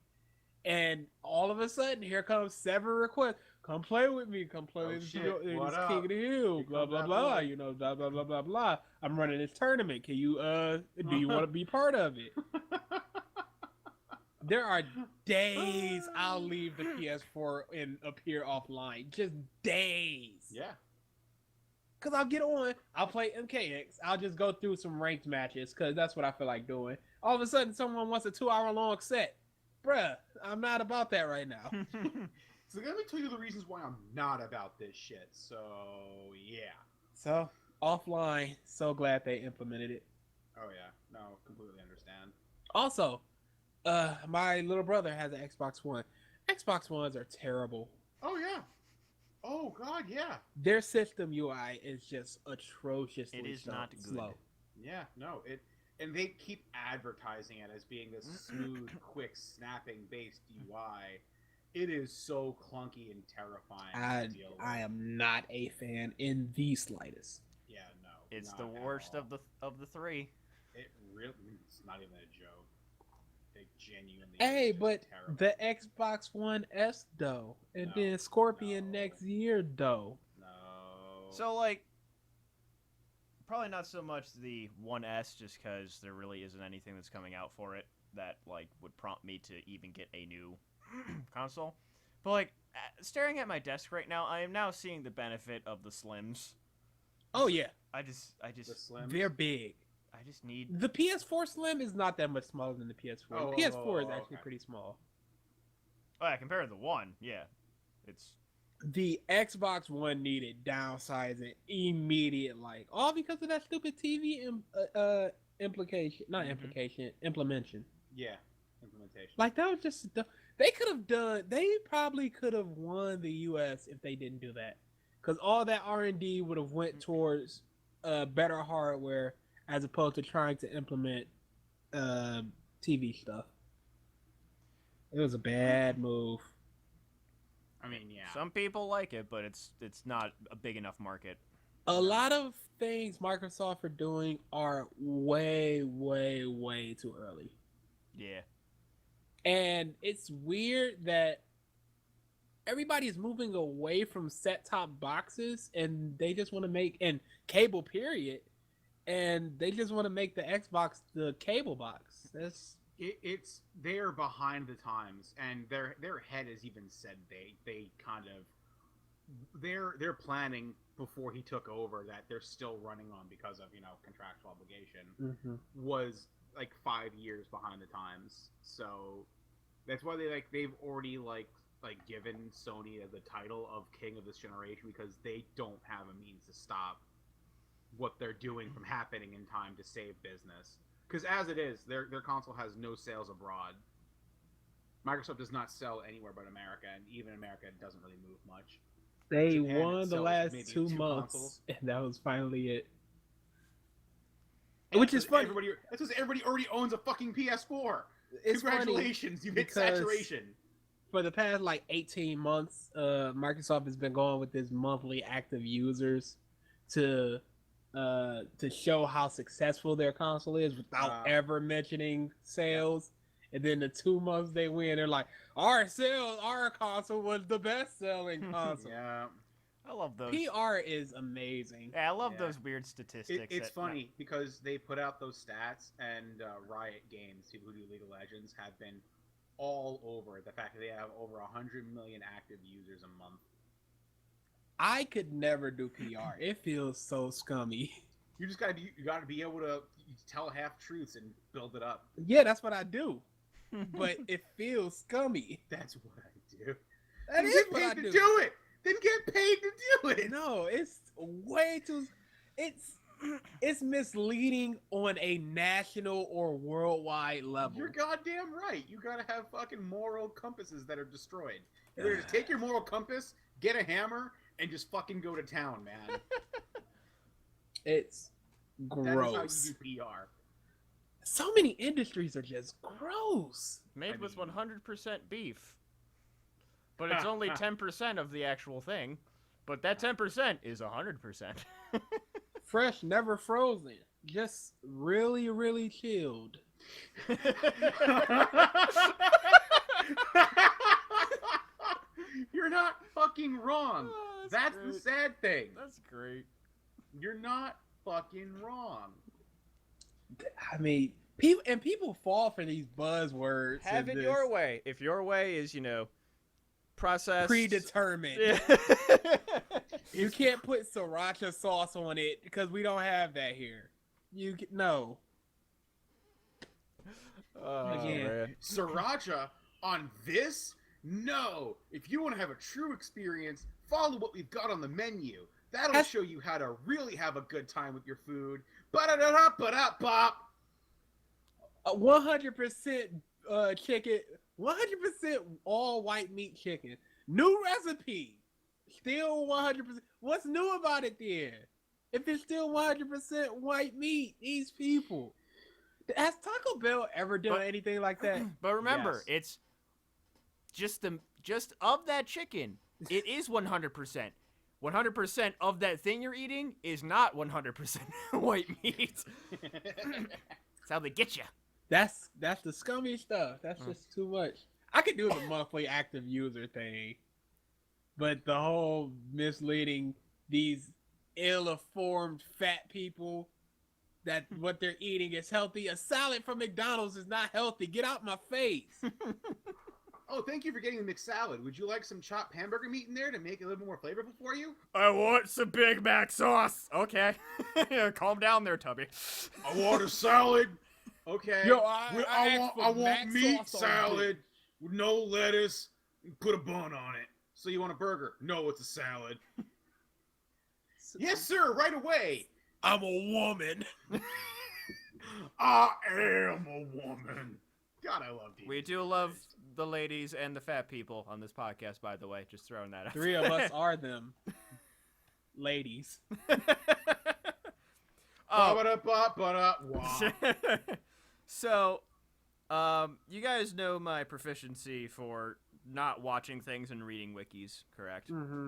Speaker 3: and all of a sudden here comes 7 requests. Come play with me. Come play with me.
Speaker 1: What
Speaker 3: It's
Speaker 1: up?
Speaker 3: King of the Hill.
Speaker 1: Here
Speaker 3: Blah
Speaker 1: comes
Speaker 3: blah
Speaker 1: that
Speaker 3: blah.
Speaker 1: boy.
Speaker 3: Blah blah blah blah blah. I'm running this tournament. Can you do you want to be part of it? There are days I'll leave the PS4 and appear offline. Just days.
Speaker 1: Yeah.
Speaker 3: Cause I'll get on, I'll play MKX, I'll just go through some ranked matches, cause that's what I feel like doing. All of a sudden, someone wants a 2-hour long set, bruh. I'm not about that right now.
Speaker 1: So let me tell you the reasons why I'm not about this shit. So yeah.
Speaker 3: So offline, so glad they implemented it.
Speaker 1: Oh yeah. No, completely understand.
Speaker 3: Also, my little brother has an Xbox One. Xbox Ones are terrible.
Speaker 1: Oh yeah. Oh god, yeah.
Speaker 3: Their system UI is just atrociously
Speaker 2: It is not good.
Speaker 3: slow.
Speaker 1: Yeah, no, and they keep advertising it as being this smooth, quick, snapping based UI. It is so clunky and terrifying to deal with.
Speaker 3: I am not a fan in the slightest.
Speaker 1: Yeah,
Speaker 2: It's
Speaker 1: Not
Speaker 2: the
Speaker 1: at
Speaker 2: worst
Speaker 1: all.
Speaker 2: of the three.
Speaker 1: It really, it's not even a joke. It genuinely
Speaker 3: Hey,
Speaker 1: is just
Speaker 3: but
Speaker 1: terrible.
Speaker 3: the Xbox One S though, and
Speaker 1: No,
Speaker 3: then Scorpion
Speaker 1: no.
Speaker 3: next year though.
Speaker 1: No.
Speaker 2: So like, probably not so much the 1S, just because there really isn't anything that's coming out for it that like would prompt me to even get a new console. But like, staring at my desk right now, I am now seeing the benefit of the Slims.
Speaker 3: Oh yeah,
Speaker 2: I just,
Speaker 1: the Slims.
Speaker 3: they're big.
Speaker 2: I just need.
Speaker 3: The PS4 Slim is not that much smaller than the PS4.
Speaker 1: Oh,
Speaker 3: the PS4 is
Speaker 1: oh,
Speaker 3: actually
Speaker 1: okay.
Speaker 3: pretty small.
Speaker 2: Oh yeah, compared to the one, yeah, it's.
Speaker 3: The Xbox One needed downsizing immediate, like all because of that stupid TV implication, not
Speaker 2: Mhm.
Speaker 3: implication, implementation.
Speaker 1: Yeah. Implementation.
Speaker 3: Like that was just they could have done. They probably could have won the U.S. if they didn't do that, because all that R&D would have went towards better hardware as opposed to trying to implement TV stuff. It was a bad move.
Speaker 1: I mean, yeah.
Speaker 2: Some people like it, but it's not a big enough market.
Speaker 3: A lot of things Microsoft are doing are way, way, way too early.
Speaker 2: Yeah.
Speaker 3: And it's weird that everybody is moving away from set-top boxes and they just want to make, and cable period, and they just want to make the Xbox the cable box. That's
Speaker 1: It's they're behind the times, and their head has even said they kind of they're planning before he took over that they're still running on because of contractual obligation was like 5 years behind the times. So that's why they've already given Sony the title of king of this generation, because they don't have a means to stop what they're doing from happening in time to save business. Because as it is, their console has no sales abroad. Microsoft does not sell anywhere but America, and even America doesn't really move much.
Speaker 3: they
Speaker 1: Japan
Speaker 3: won the
Speaker 1: sells
Speaker 3: last
Speaker 1: maybe
Speaker 3: 2
Speaker 1: 2
Speaker 3: months,
Speaker 1: consoles.
Speaker 3: and that was finally it.
Speaker 1: And
Speaker 3: Which
Speaker 1: that's
Speaker 3: is
Speaker 1: because
Speaker 3: funny.
Speaker 1: That's because everybody already owns a fucking PS4.
Speaker 3: It's funny
Speaker 1: Congratulations, you hit
Speaker 3: because
Speaker 1: saturation.
Speaker 3: for the past 18 months, Microsoft has been going with this monthly active users to show how successful their console is without ever mentioning sales. And then the 2 months they win, they're like, our console was the best selling console.
Speaker 1: Yeah.
Speaker 2: I love those.
Speaker 3: PR is amazing.
Speaker 2: Yeah, I love
Speaker 1: Yeah.
Speaker 2: those weird statistics.
Speaker 1: It's funny because they put out those stats, and Riot Games, people who do League of Legends, have been all over the fact that they have over 100 million active users a month.
Speaker 3: I could never do PR. It feels so scummy.
Speaker 1: You just gotta be able to tell half truths and build it up.
Speaker 3: Yeah, that's what I do. But it feels scummy.
Speaker 1: That's what I do.
Speaker 3: That
Speaker 1: Then
Speaker 3: is
Speaker 1: get
Speaker 3: what
Speaker 1: paid
Speaker 3: I
Speaker 1: to
Speaker 3: do.
Speaker 1: do it. Then get paid to do it.
Speaker 3: No, it's way too. It's misleading on a national or worldwide level.
Speaker 1: You're goddamn right. You gotta have fucking moral compasses that are destroyed. You better just take your moral compass, get a hammer, and just fucking go to town, man.
Speaker 3: It's
Speaker 1: That
Speaker 3: gross.
Speaker 1: is how you do PR.
Speaker 3: So many industries are just gross.
Speaker 2: Made with
Speaker 1: mean-
Speaker 2: 100% beef. But it's only 10% of the actual thing. But that 10% is 100%.
Speaker 3: Fresh, never frozen. Just really, really chilled.
Speaker 1: You're not fucking wrong.
Speaker 2: Oh,
Speaker 1: That's
Speaker 2: great.
Speaker 1: the sad thing.
Speaker 2: That's great.
Speaker 1: You're not fucking wrong.
Speaker 3: I mean, people fall for these buzzwords.
Speaker 2: Have
Speaker 3: and
Speaker 2: it
Speaker 3: this
Speaker 2: your way. If your way is, processed.
Speaker 3: predetermined.
Speaker 2: Yeah.
Speaker 3: You can't put sriracha sauce on it because we don't have that here. No.
Speaker 2: Oh,
Speaker 3: Again.
Speaker 2: man.
Speaker 1: Sriracha on this? No. If you want to have a true experience, follow what we've got on the menu. That'll
Speaker 3: Has-
Speaker 1: show you how to really have a good time with your food. Ba-da-da-da-ba-da-bop.
Speaker 3: 100% chicken, 100% all white meat chicken. New recipe. Still 100%. What's new about it then? If it's still 100% white meat, these people. Has Taco Bell ever done
Speaker 2: But-
Speaker 3: anything like that?
Speaker 2: But remember,
Speaker 1: Yes.
Speaker 2: it's just of that chicken. It is 100%. 100% of that thing you're eating is not 100% white meat. That's how they get you.
Speaker 3: That's the scummy stuff. That's just too much. I could do the monthly active user thing, but the whole misleading these ill-informed fat people that what they're eating is healthy. A salad from McDonald's is not healthy. Get out my face.
Speaker 1: Oh, thank you for getting the mixed salad. Would you like some chopped hamburger meat in there to make it a little bit more flavorful for you?
Speaker 2: I want some Big Mac sauce. Okay. Calm down there, Tubby.
Speaker 1: I want a salad. Okay.
Speaker 3: Yo,
Speaker 1: I want
Speaker 3: Mac
Speaker 1: meat
Speaker 3: sauce on
Speaker 1: salad with no lettuce and put a bun on it. So you want a burger? No, it's a salad. Yes, sir, right away.
Speaker 3: I'm a woman.
Speaker 1: I am a woman. God, I love you.
Speaker 2: We do love the ladies and the fat people on this podcast, by the way. Just throwing that out.
Speaker 3: 3 of us are them. Ladies.
Speaker 2: Oh.
Speaker 1: Ba-ba-da-ba-ba-da.
Speaker 2: So, you guys know my proficiency for not watching things and reading wikis, correct?
Speaker 3: Mm-hmm.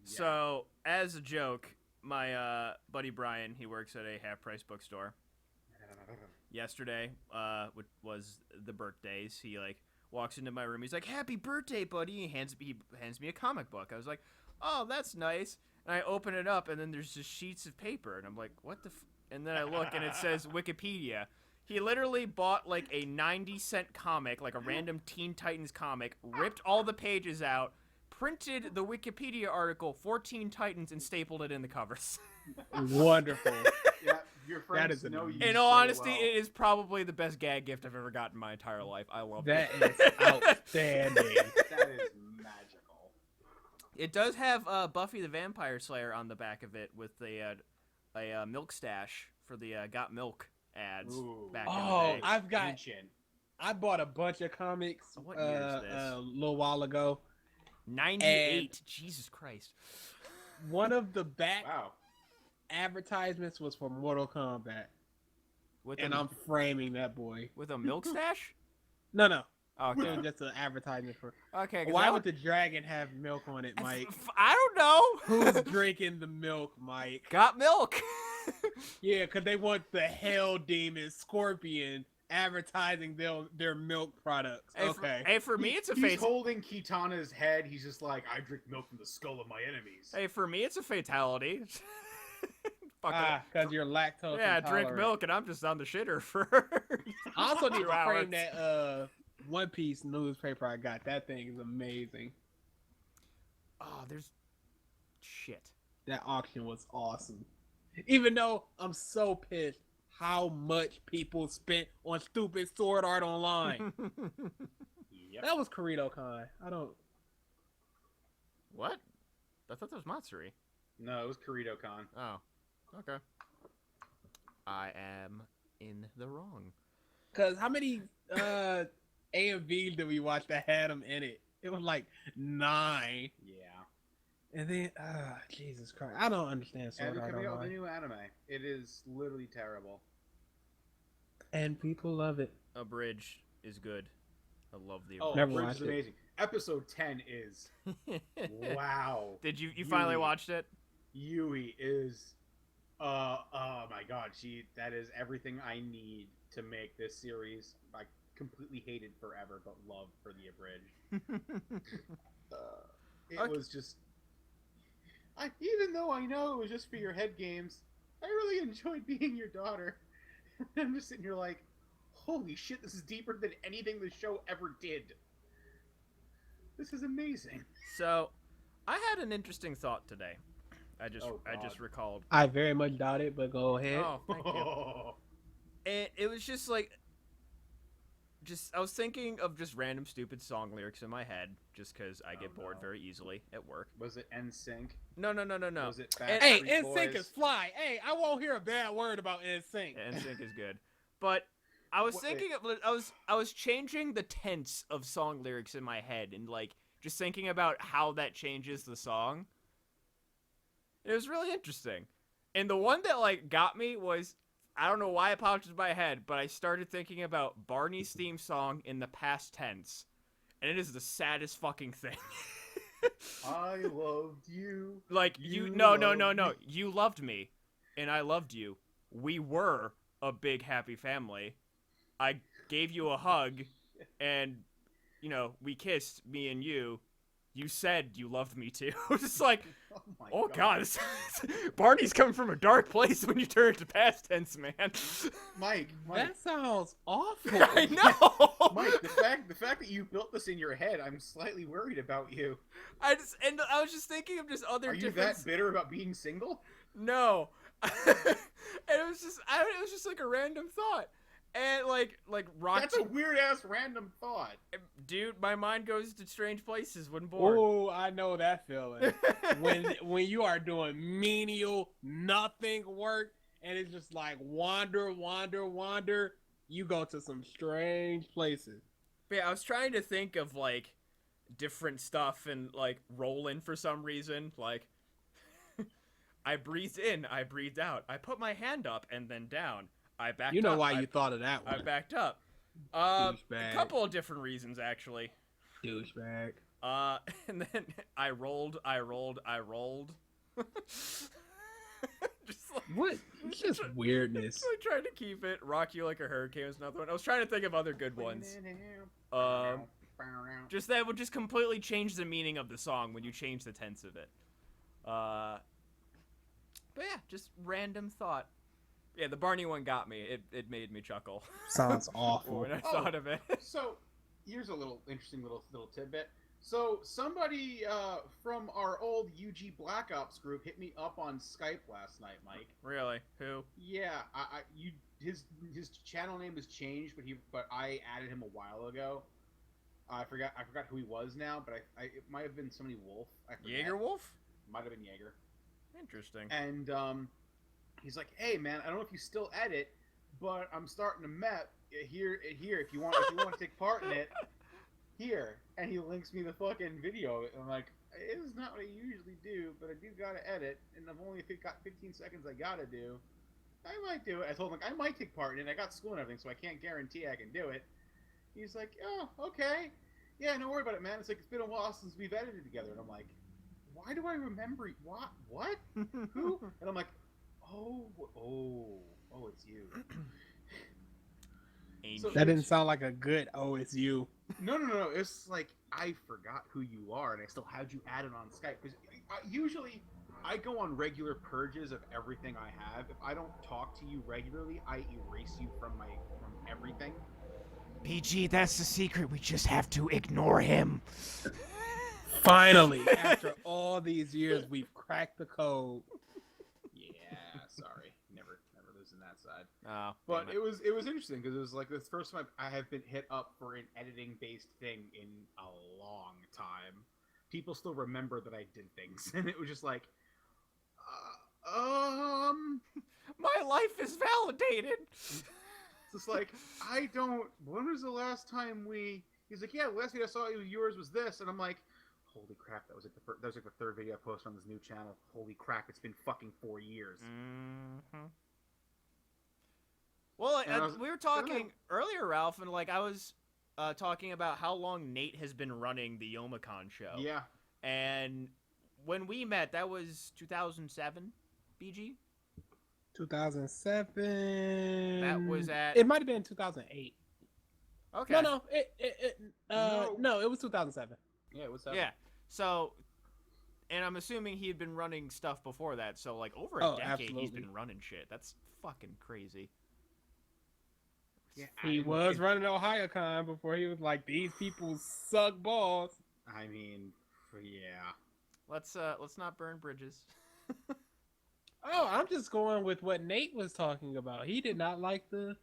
Speaker 2: So, as a joke, my buddy Brian, he works at a half-price bookstore. Yesterday, which was the birthdays, he like walks into my room. He's like, "Happy birthday, buddy!" He hands me a comic book. I was like, "Oh, that's nice." And I open it up, and then there's just sheets of paper, and I'm like, "What the?" And then I look, and it says Wikipedia. He literally bought like a 90-cent comic, like a random Teen Titans comic, ripped all the pages out, printed the Wikipedia article for Teen Titans, and stapled it in the covers.
Speaker 3: Wonderful.
Speaker 1: Yeah, your friends
Speaker 3: is
Speaker 1: know you.
Speaker 2: In all honesty, it is probably the best gag gift I've ever gotten in my entire life. I love
Speaker 3: That
Speaker 2: it.
Speaker 3: is outstanding.
Speaker 1: That is magical.
Speaker 2: It does have Buffy the Vampire Slayer on the back of it with a milk stash for the Got Milk ads
Speaker 1: Ooh.
Speaker 2: back in the
Speaker 3: Oh,
Speaker 2: day.
Speaker 3: I've got.
Speaker 1: Ancient.
Speaker 3: I bought a bunch of comics
Speaker 2: What year is this?
Speaker 3: a little while ago.
Speaker 2: 98. Jesus Christ.
Speaker 3: One of the back
Speaker 1: Wow.
Speaker 3: advertisements was for Mortal Kombat,
Speaker 2: With
Speaker 3: and
Speaker 2: a,
Speaker 3: I'm framing that boy.
Speaker 2: with a milk stash?
Speaker 3: No.
Speaker 2: Okay.
Speaker 3: It was just an advertisement for.
Speaker 2: Okay. 'cause
Speaker 3: Why
Speaker 2: I
Speaker 3: would the dragon have milk on it, Mike?
Speaker 2: I don't know.
Speaker 3: Who's drinking the milk, Mike?
Speaker 2: Got milk.
Speaker 3: Yeah, because they want the Hell Demon Scorpion advertising their milk products.
Speaker 2: Hey,
Speaker 3: Okay.
Speaker 2: for me, it's a
Speaker 1: He's
Speaker 2: face.
Speaker 1: holding Kitana's head. He's just like, I drink milk from the skull of my enemies.
Speaker 2: Hey, for me, it's a fatality. Fucking
Speaker 3: Because you're lactose
Speaker 2: yeah,
Speaker 3: intolerant.
Speaker 2: drink milk, and I'm just on the shitter for.
Speaker 3: I also need
Speaker 2: 2
Speaker 3: to
Speaker 2: hours.
Speaker 3: frame that One Piece newspaper I got. That thing is amazing.
Speaker 2: Oh, there's shit.
Speaker 3: That auction was awesome. Even though I'm so pissed how much people spent on stupid sword art online.
Speaker 1: Yep.
Speaker 3: That was Kirito Con. I don't.
Speaker 2: What? I thought that was Matsuri.
Speaker 1: No, it was Kirito Con.
Speaker 2: Oh, okay. I am in the wrong.
Speaker 3: Because how many AMVs did we watch that had them in it? It was like 9.
Speaker 1: Yeah.
Speaker 3: And then, Jesus Christ. I don't understand
Speaker 1: And
Speaker 3: sword
Speaker 1: they're
Speaker 3: art
Speaker 1: coming out with a
Speaker 3: online.
Speaker 1: new anime. It is literally terrible.
Speaker 3: And people love it.
Speaker 2: Abridged is good. I love the
Speaker 1: Oh,
Speaker 3: Never
Speaker 1: Bridge
Speaker 3: watched
Speaker 1: is
Speaker 3: it.
Speaker 1: amazing. Episode 10 is wow.
Speaker 2: Did you finally
Speaker 1: Yui.
Speaker 2: watched it?
Speaker 1: Yui is oh my god, that is everything I need to make this series. I completely hated forever but love for the abridged. It
Speaker 2: Okay.
Speaker 1: was just even though I know it was just for your head games, I really enjoyed being your daughter. I'm just sitting here like, holy shit, this is deeper than anything the show ever did. This is amazing.
Speaker 2: So, I had an interesting thought today. I just
Speaker 1: Oh, God.
Speaker 2: recalled.
Speaker 3: I very much doubt it, but go ahead.
Speaker 2: Oh, thank you. And it was just like, I was thinking of just random stupid song lyrics in my head, just because I get bored
Speaker 1: no.
Speaker 2: very easily at work.
Speaker 1: Was it NSYNC?
Speaker 2: No.
Speaker 1: Was it
Speaker 3: Hey,
Speaker 1: Backstreet
Speaker 3: NSYNC
Speaker 1: Boys?
Speaker 3: is fly. Hey, I won't hear a bad word about NSYNC.
Speaker 2: NSYNC is good, but I was
Speaker 1: Wait.
Speaker 2: thinking of, I was changing the tense of song lyrics in my head and like just thinking about how that changes the song. It was really interesting, and the one that like got me was, I don't know why it popped into my head, but I started thinking about Barney's theme song in the past tense, and it is the saddest fucking thing.
Speaker 1: I loved you.
Speaker 2: Like
Speaker 1: You
Speaker 2: no,
Speaker 1: loved me.
Speaker 2: you loved me, and I loved you. We were a big happy family. I gave you a hug, and we kissed, me and you. You said you loved me too. It's just like,
Speaker 1: Oh my
Speaker 2: oh god, Barney's coming from a dark place when you turn to past tense, man.
Speaker 1: Mike,
Speaker 3: That sounds awful.
Speaker 2: I know.
Speaker 1: Mike, the fact that you built this in your head, I'm slightly worried about you.
Speaker 2: I was just thinking of just other
Speaker 1: Are you
Speaker 2: different.
Speaker 1: that bitter about being single?
Speaker 2: No, and it was just like a random thought, and like Rocky.
Speaker 1: That's a weird ass random thought.
Speaker 2: Dude, my mind goes to strange places when bored.
Speaker 3: Oh, I know that feeling. when you are doing menial nothing work and it's just like wander, you go to some strange places.
Speaker 2: But yeah, I was trying to think of like different stuff and like roll in for some reason. Like I breathed in, I breathed out. I put my hand up and then down. I backed up.
Speaker 3: You know why you thought of that
Speaker 2: I
Speaker 3: one.
Speaker 2: backed up. A
Speaker 3: Douchebag.
Speaker 2: couple of different reasons actually.
Speaker 3: Douchebag.
Speaker 2: And then I rolled. Just like,
Speaker 3: What? It's just weirdness.
Speaker 2: I tried to keep it. Rock You Like a Hurricane was another one. I was trying to think of other good ones. Just that would just completely change the meaning of the song when you change the tense of it. But yeah, just random thought. Yeah, the Barney one got me. It made me chuckle.
Speaker 3: Sounds awful.
Speaker 2: when I thought of it.
Speaker 1: So here's a little interesting little tidbit. So somebody from our old UG Black Ops group hit me up on Skype last night, Mike.
Speaker 2: Really? Who?
Speaker 1: Yeah, his channel name has changed, but I added him a while ago. I forgot who he was now, but it might have been somebody Wolf. I forget.
Speaker 2: Jaeger Wolf?
Speaker 1: Might have been Jaeger.
Speaker 2: Interesting.
Speaker 1: And he's like, "Hey man, I don't know if you still edit, but I'm starting a MEP here. If you want to take part in it, here." And he links me the fucking video. And I'm like, "It is not what I usually do, but I do gotta edit, and I've only got 15 seconds I gotta do. I might do it." I told him like I might take part in it. I got school and everything, so I can't guarantee I can do it. He's like, "Oh, okay, yeah, no worry about it, man. It's like it's been a while since we've edited together." And I'm like, "Why do I remember what? Who?" And I'm like, oh, it's you.
Speaker 2: Angel.
Speaker 3: That didn't sound like a good it's you.
Speaker 1: No. It's like I forgot who you are, and I still had you added on Skype. Because usually I go on regular purges of everything I have. If I don't talk to you regularly, I erase you from everything.
Speaker 2: BG, that's the secret. We just have to ignore him.
Speaker 3: Finally, after all these years, we've cracked the code.
Speaker 1: Yeah, sorry, never losing that side.
Speaker 2: Oh,
Speaker 1: But it was interesting because it was like the first time I have been hit up for an editing based thing in a long time. People still remember that I did things, and it was just like,
Speaker 2: my life is validated.
Speaker 1: It's just like when was the last time we? He's like, yeah, the last video I saw yours was this, and I'm like, holy crap, that was like the third video I posted on this new channel. Holy crap, it's been fucking 4 years.
Speaker 2: Mm-hmm. Well, we were talking earlier, Ralph, and like I was talking about how long Nate has been running the Youmacon show.
Speaker 1: Yeah.
Speaker 2: And when we met, that was 2007, BG?
Speaker 3: 2007.
Speaker 2: That was at...
Speaker 3: It might have been 2008.
Speaker 2: Okay.
Speaker 3: No. No, it was 2007.
Speaker 1: Yeah, what's up?
Speaker 2: Yeah. So, and I'm assuming he had been running stuff before that. So, like, over a decade,
Speaker 3: absolutely.
Speaker 2: he's been running shit. That's fucking crazy.
Speaker 1: Yeah,
Speaker 3: He was running OhioCon before he was like, these people suck balls.
Speaker 1: I mean, yeah.
Speaker 2: Let's not burn bridges.
Speaker 3: Oh, I'm just going with what Nate was talking about. He did not like the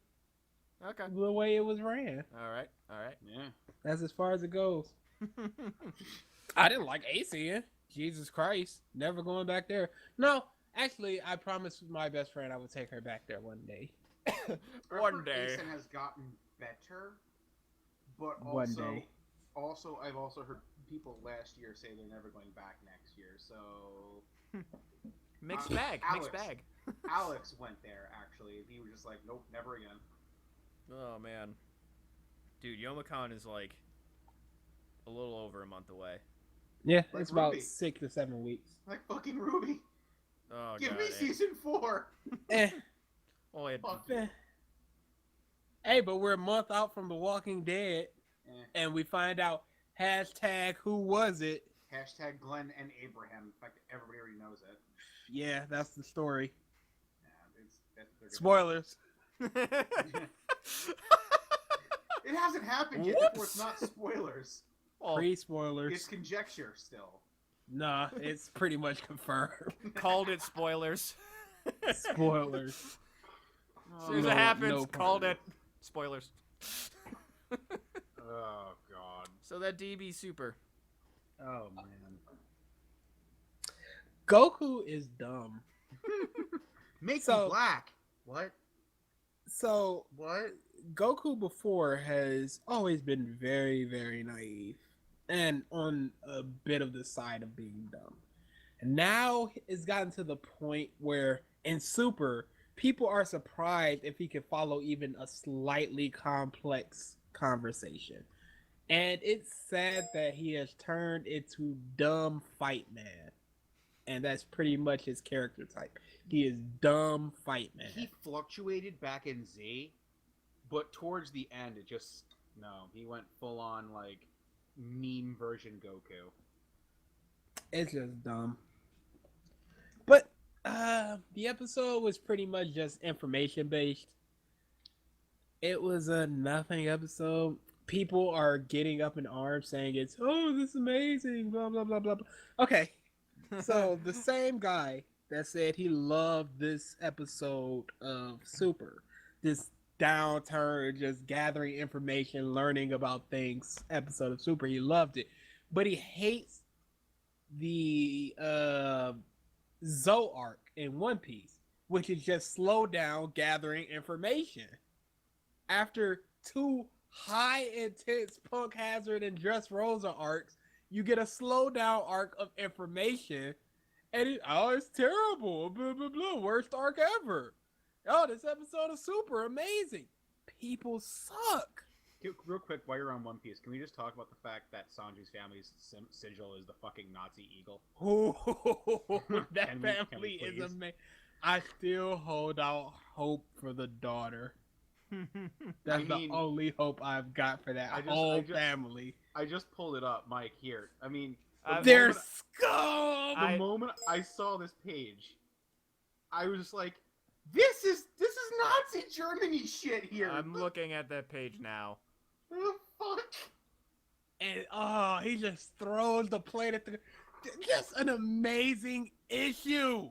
Speaker 3: way it was ran.
Speaker 2: All right.
Speaker 1: Yeah.
Speaker 3: That's as far as it goes. I didn't like ACN. Jesus Christ. Never going back there. No, actually, I promised my best friend I would take her back there one day.
Speaker 2: One day.
Speaker 1: Jason has gotten better, but
Speaker 3: One day.
Speaker 1: Also, I've also heard people last year say they're never going back next year. So
Speaker 2: Mixed bag.
Speaker 1: Alex went there actually. He was just like, nope, never again.
Speaker 2: Oh man, dude, Youmacon is like a little over a month away.
Speaker 3: Yeah,
Speaker 1: Like
Speaker 3: it's about
Speaker 1: Ruby.
Speaker 3: 6 to 7 weeks.
Speaker 1: Like fucking Ruby.
Speaker 2: Oh
Speaker 1: Give
Speaker 2: god.
Speaker 1: me season 4.
Speaker 3: Eh,
Speaker 2: Oh, it,
Speaker 1: Fuck
Speaker 3: eh.
Speaker 1: you.
Speaker 3: Hey, but we're a month out from The Walking Dead, and we find out hashtag who was it?
Speaker 1: Hashtag Glenn and Abraham. In fact, everybody already knows it.
Speaker 3: Yeah, that's the story.
Speaker 1: Yeah, they're
Speaker 3: Spoilers.
Speaker 1: It hasn't happened yet, therefore it's not spoilers.
Speaker 2: well,
Speaker 3: Pre-spoilers.
Speaker 1: It's conjecture still.
Speaker 3: Nah, it's pretty much confirmed.
Speaker 2: called it spoilers.
Speaker 3: Spoilers.
Speaker 2: As soon as
Speaker 3: No-
Speaker 2: it happens,
Speaker 3: no
Speaker 2: called it spoilers.
Speaker 1: Oh god.
Speaker 2: So that DB super.
Speaker 1: Oh man.
Speaker 3: Goku is dumb.
Speaker 1: Make
Speaker 3: So-
Speaker 1: me black. What?
Speaker 3: So
Speaker 1: What?
Speaker 3: Goku before has always been very, very naive and on a bit of the side of being dumb. And now it's gotten to the point where in Super, people are surprised if he can follow even a slightly complex conversation. And it's sad that he has turned into dumb fight man. And that's pretty much his character type. He is dumb fight man.
Speaker 1: He fluctuated back in Z, but towards the end, it just he went full on like meme version Goku.
Speaker 3: It's just dumb. But the episode was pretty much just information based. It was a nothing episode. People are getting up in arms saying this is amazing, blah blah blah blah blah. Okay. So the same guy that said he loved this episode of Super, this downturn, just gathering information, learning about things episode of Super, he loved it. But he hates the Zoe arc in One Piece, which is just slow down gathering information. After 2 high intense Punk Hazard and Dressrosa arcs, you get a slow down arc of information, and it's terrible, blah blah blah, worst arc ever. Oh, this episode is super amazing. People suck.
Speaker 1: Real quick, while you're on One Piece, can we just talk about the fact that Sanji's family's sigil is the fucking Nazi eagle?
Speaker 3: That
Speaker 1: Can we
Speaker 3: family is
Speaker 1: please?
Speaker 3: amazing. I still hold out hope for the daughter. That's
Speaker 1: I mean,
Speaker 3: the only hope I've got for that
Speaker 1: I just-
Speaker 3: whole
Speaker 1: I just-
Speaker 3: family.
Speaker 1: I just pulled it up, Mike. Here, I mean,
Speaker 3: They're
Speaker 1: moment-
Speaker 3: scum.
Speaker 1: the moment I saw this page, I was just like, "This is Nazi Germany shit here."
Speaker 2: I'm looking at that page now.
Speaker 1: The fuck?
Speaker 3: And he just throws the plate at the. Just an amazing issue.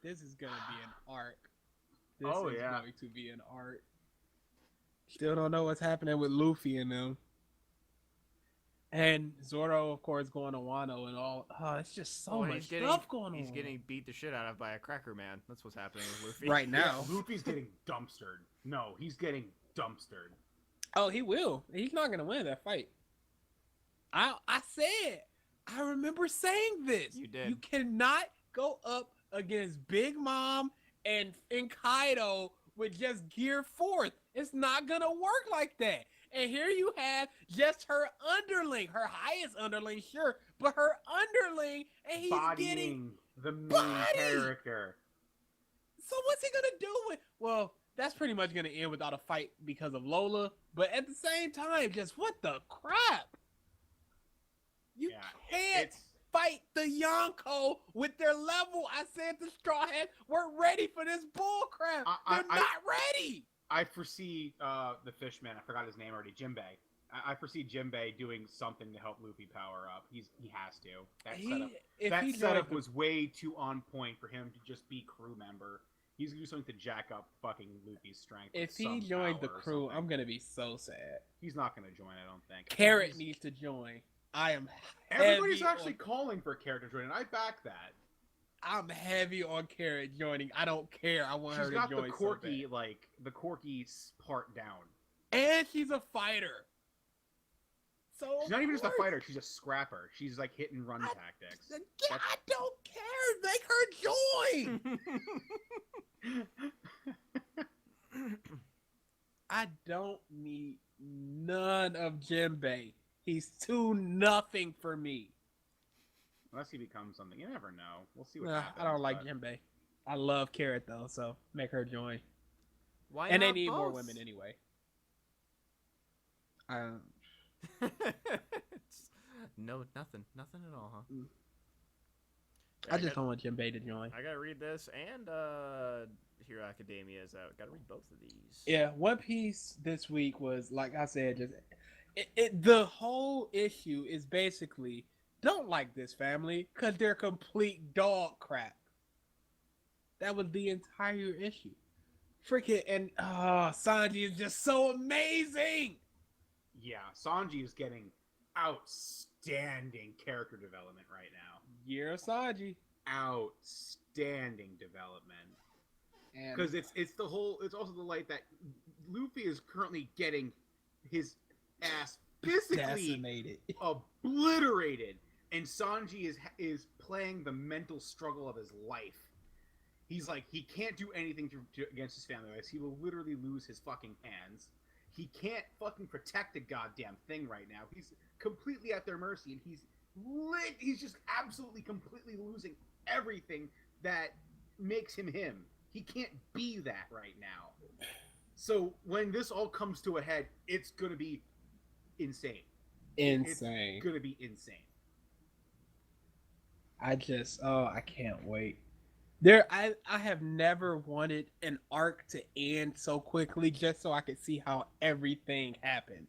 Speaker 3: This is gonna be an arc. This
Speaker 1: Oh,
Speaker 3: is
Speaker 1: yeah.
Speaker 3: going to be an arc. Still don't know what's happening with Luffy and them. And Zoro, of course, going to Wano and all. Oh, it's just so
Speaker 2: Oh,
Speaker 3: much stuff going on.
Speaker 2: He's getting beat the shit out of by a cracker man. That's what's happening with Luffy.
Speaker 3: right now.
Speaker 1: Yeah, Luffy's getting dumpstered. No, he's getting dumpstered.
Speaker 3: Oh, he will. He's not gonna win that fight. I remember saying this.
Speaker 2: You did.
Speaker 3: You cannot go up against Big Mom and Kaido with just Gear 4th. It's not gonna work like that. And here you have just her underling, her highest underling, sure, but her underling, and he's getting.
Speaker 1: Bodying the main
Speaker 3: Body!
Speaker 1: character.
Speaker 3: So what's he gonna do with? Well, that's pretty much gonna end without a fight because of Lola. But at the same time, just what the crap? You
Speaker 1: Yeah,
Speaker 3: can't
Speaker 1: It's
Speaker 3: fight the Yonko with their level. I said the Straw Hats weren't ready for this bull crap. They're not ready.
Speaker 1: I foresee the fishman. I forgot his name already. Jimbei. I foresee Jimbei doing something to help Luffy power up. He has to. That setup was way too on point for him to just be crew member. He's gonna do something to jack up fucking Luffy's strength. with
Speaker 3: If he
Speaker 1: some
Speaker 3: joined the
Speaker 1: power or
Speaker 3: crew,
Speaker 1: something.
Speaker 3: I'm gonna be so sad.
Speaker 1: He's not gonna join. I don't think.
Speaker 3: Carrot
Speaker 1: He's-
Speaker 3: needs to join. I am.
Speaker 1: Everybody's
Speaker 3: heavy
Speaker 1: actually calling for character joining. I back that.
Speaker 3: I'm heavy on Carrot joining. I don't care. I want
Speaker 1: She's
Speaker 3: her to
Speaker 1: got
Speaker 3: join.
Speaker 1: the
Speaker 3: so
Speaker 1: quirky,
Speaker 3: bad.
Speaker 1: like the quirky part down.
Speaker 3: And she's a fighter. So
Speaker 1: She's not even just a
Speaker 3: of
Speaker 1: fighter. She's a scrapper. She's like hit and run tactics.
Speaker 3: Yeah, I don't care. Make her join. I don't need none of Jimbei. He's too nothing for me.
Speaker 1: Unless he becomes something, you never know. We'll see what
Speaker 3: Nah,
Speaker 1: happens.
Speaker 3: I don't like
Speaker 1: but-
Speaker 3: Jinbei. I love Carrot though, so make her join.
Speaker 2: Why
Speaker 3: And they
Speaker 2: not
Speaker 3: need more
Speaker 2: both?
Speaker 3: women anyway.
Speaker 2: No, nothing at all, huh?
Speaker 3: Mm.
Speaker 2: Yeah,
Speaker 3: I just
Speaker 2: got-
Speaker 3: don't want Jinbei to join.
Speaker 2: I gotta read this, and Hero Academia is out. Gotta read both of these.
Speaker 3: Yeah, One Piece this week was, like I said, just the whole issue is basically don't like this family because they're complete dog crap. That was the entire issue. Freaking and Sanji is just so amazing.
Speaker 1: Yeah, Sanji is getting outstanding character development right now.
Speaker 3: Year of Sanji.
Speaker 1: Outstanding development.
Speaker 3: And
Speaker 1: Because it's the whole. It's also the light that Luffy is currently getting his ass physically
Speaker 3: decimated.
Speaker 1: obliterated, and Sanji is playing the mental struggle of his life. He's like, he can't do anything against his family. He will literally lose his fucking hands. He can't fucking protect a goddamn thing right now. He's completely at their mercy, and he's just absolutely completely losing everything that makes him him. He can't be that right now. So when this all comes to a head, it's gonna be insane.
Speaker 3: Insane.
Speaker 1: It's gonna be insane.
Speaker 3: I can't wait. I have never wanted an arc to end so quickly just so I could see how everything happened.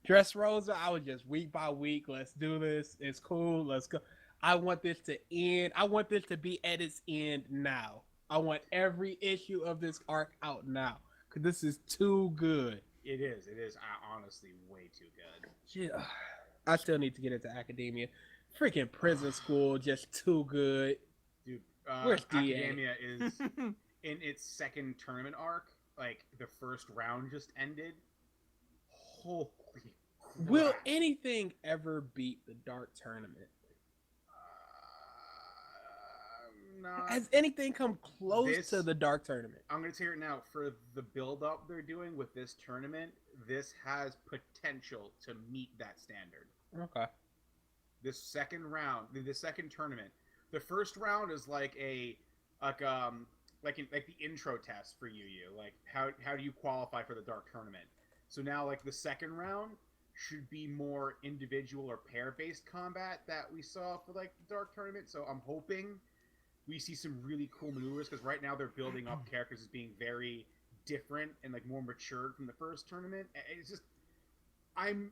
Speaker 3: Dressrosa, I was just week by week, let's do this. It's cool, let's go. I want this to end. I want this to be at its end now. I want every issue of this arc out now. Because this is too good.
Speaker 1: It is. It is honestly way too good.
Speaker 3: Shit, I still need to get into academia. Freaking prison school, just too good.
Speaker 1: Dude,
Speaker 3: Where's DA?
Speaker 1: Academia is in its second tournament arc. Like, the first round just ended. Holy crap.
Speaker 3: Will anything ever beat the Dark Tournament?
Speaker 1: Not.
Speaker 3: Has anything come close
Speaker 1: This-
Speaker 3: to the Dark Tournament?
Speaker 1: I'm going to tell you now, for the build-up they're doing with this tournament, this has potential to meet that standard.
Speaker 3: Okay.
Speaker 1: This second round, the second tournament, the first round is like the intro test for UU. Like, how do you qualify for the Dark Tournament? So now, like, the second round should be more individual or pair-based combat that we saw for, like, the Dark Tournament. So I'm hoping we see some really cool maneuvers, because right now they're building up characters as being very different and, like, more matured from the first tournament. It's just, I'm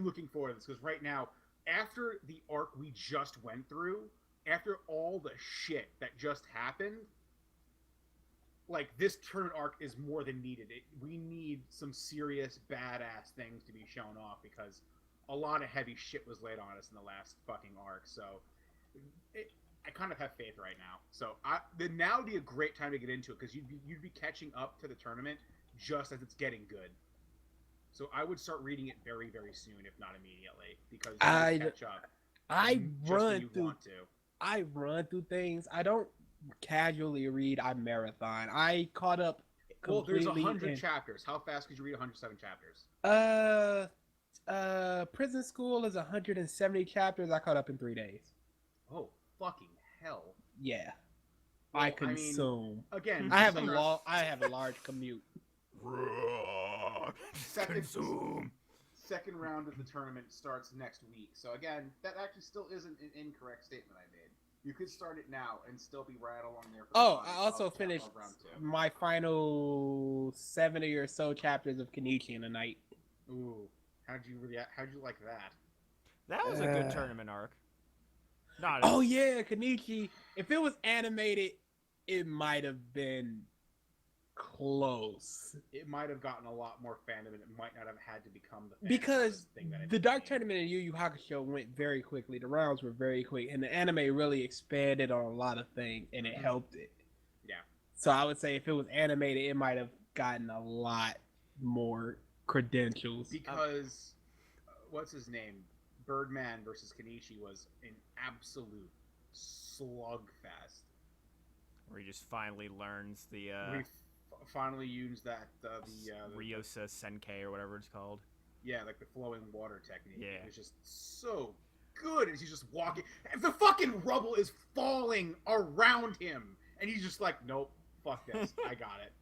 Speaker 1: looking forward to this, because right now, after the arc we just went through, after all the shit that just happened, like, this tournament arc is more than needed. We need some serious badass things to be shown off, because a lot of heavy shit was laid on us in the last fucking arc. So I kind of have faith right now. So now would be a great time to get into it, because you'd be catching up to the tournament just as it's getting good. So I would start reading it very, very soon, if not immediately, because you catch up.
Speaker 3: I
Speaker 1: just when
Speaker 3: run
Speaker 1: you
Speaker 3: through.
Speaker 1: want to.
Speaker 3: I run through things. I don't casually read. I marathon. I caught up.
Speaker 1: Well, there's
Speaker 3: completely
Speaker 1: 100
Speaker 3: in-
Speaker 1: chapters. How fast could you read 107 chapters?
Speaker 3: Prison School is 170 chapters. I caught up in 3 days.
Speaker 1: Oh, fucking hell!
Speaker 3: Yeah,
Speaker 1: Well,
Speaker 3: I
Speaker 1: I mean,
Speaker 3: consume.
Speaker 1: Again,
Speaker 3: I have a
Speaker 1: summer-
Speaker 3: I have a large commute.
Speaker 1: Second round of the tournament starts next week. So again, that actually still isn't an incorrect statement I made. You could start it now and still be right along there. For the
Speaker 3: Oh,
Speaker 1: fun
Speaker 3: I also
Speaker 1: of
Speaker 3: finished
Speaker 1: round 2.
Speaker 3: my final 70 or so chapters of Kenichi in a night.
Speaker 1: Ooh, how'd you like that?
Speaker 2: That was a good
Speaker 3: Uh,
Speaker 2: tournament arc. Not
Speaker 3: Oh yeah, Kenichi. If it was animated, it might have been close.
Speaker 1: It might have gotten a lot more fandom, and it might not have had to become the fan
Speaker 3: Because
Speaker 1: service thing that it
Speaker 3: the Dark
Speaker 1: became.
Speaker 3: Tournament in Yu Yu Hakusho went very quickly. The rounds were very quick, and the anime really expanded on a lot of things, and it helped it.
Speaker 1: Yeah.
Speaker 3: So I would say if it was animated, it might have gotten a lot more credentials.
Speaker 1: Because what's his name? Birdman versus Kenichi was an absolute slugfest.
Speaker 2: where he just finally learns the
Speaker 1: We finally used that the
Speaker 2: Ryosa Senkei or whatever it's called.
Speaker 1: Yeah, like the flowing water technique.
Speaker 2: Yeah.
Speaker 1: It's just so good as he's just walking. And the fucking rubble is falling around him. And he's just like, nope, fuck this. I got it.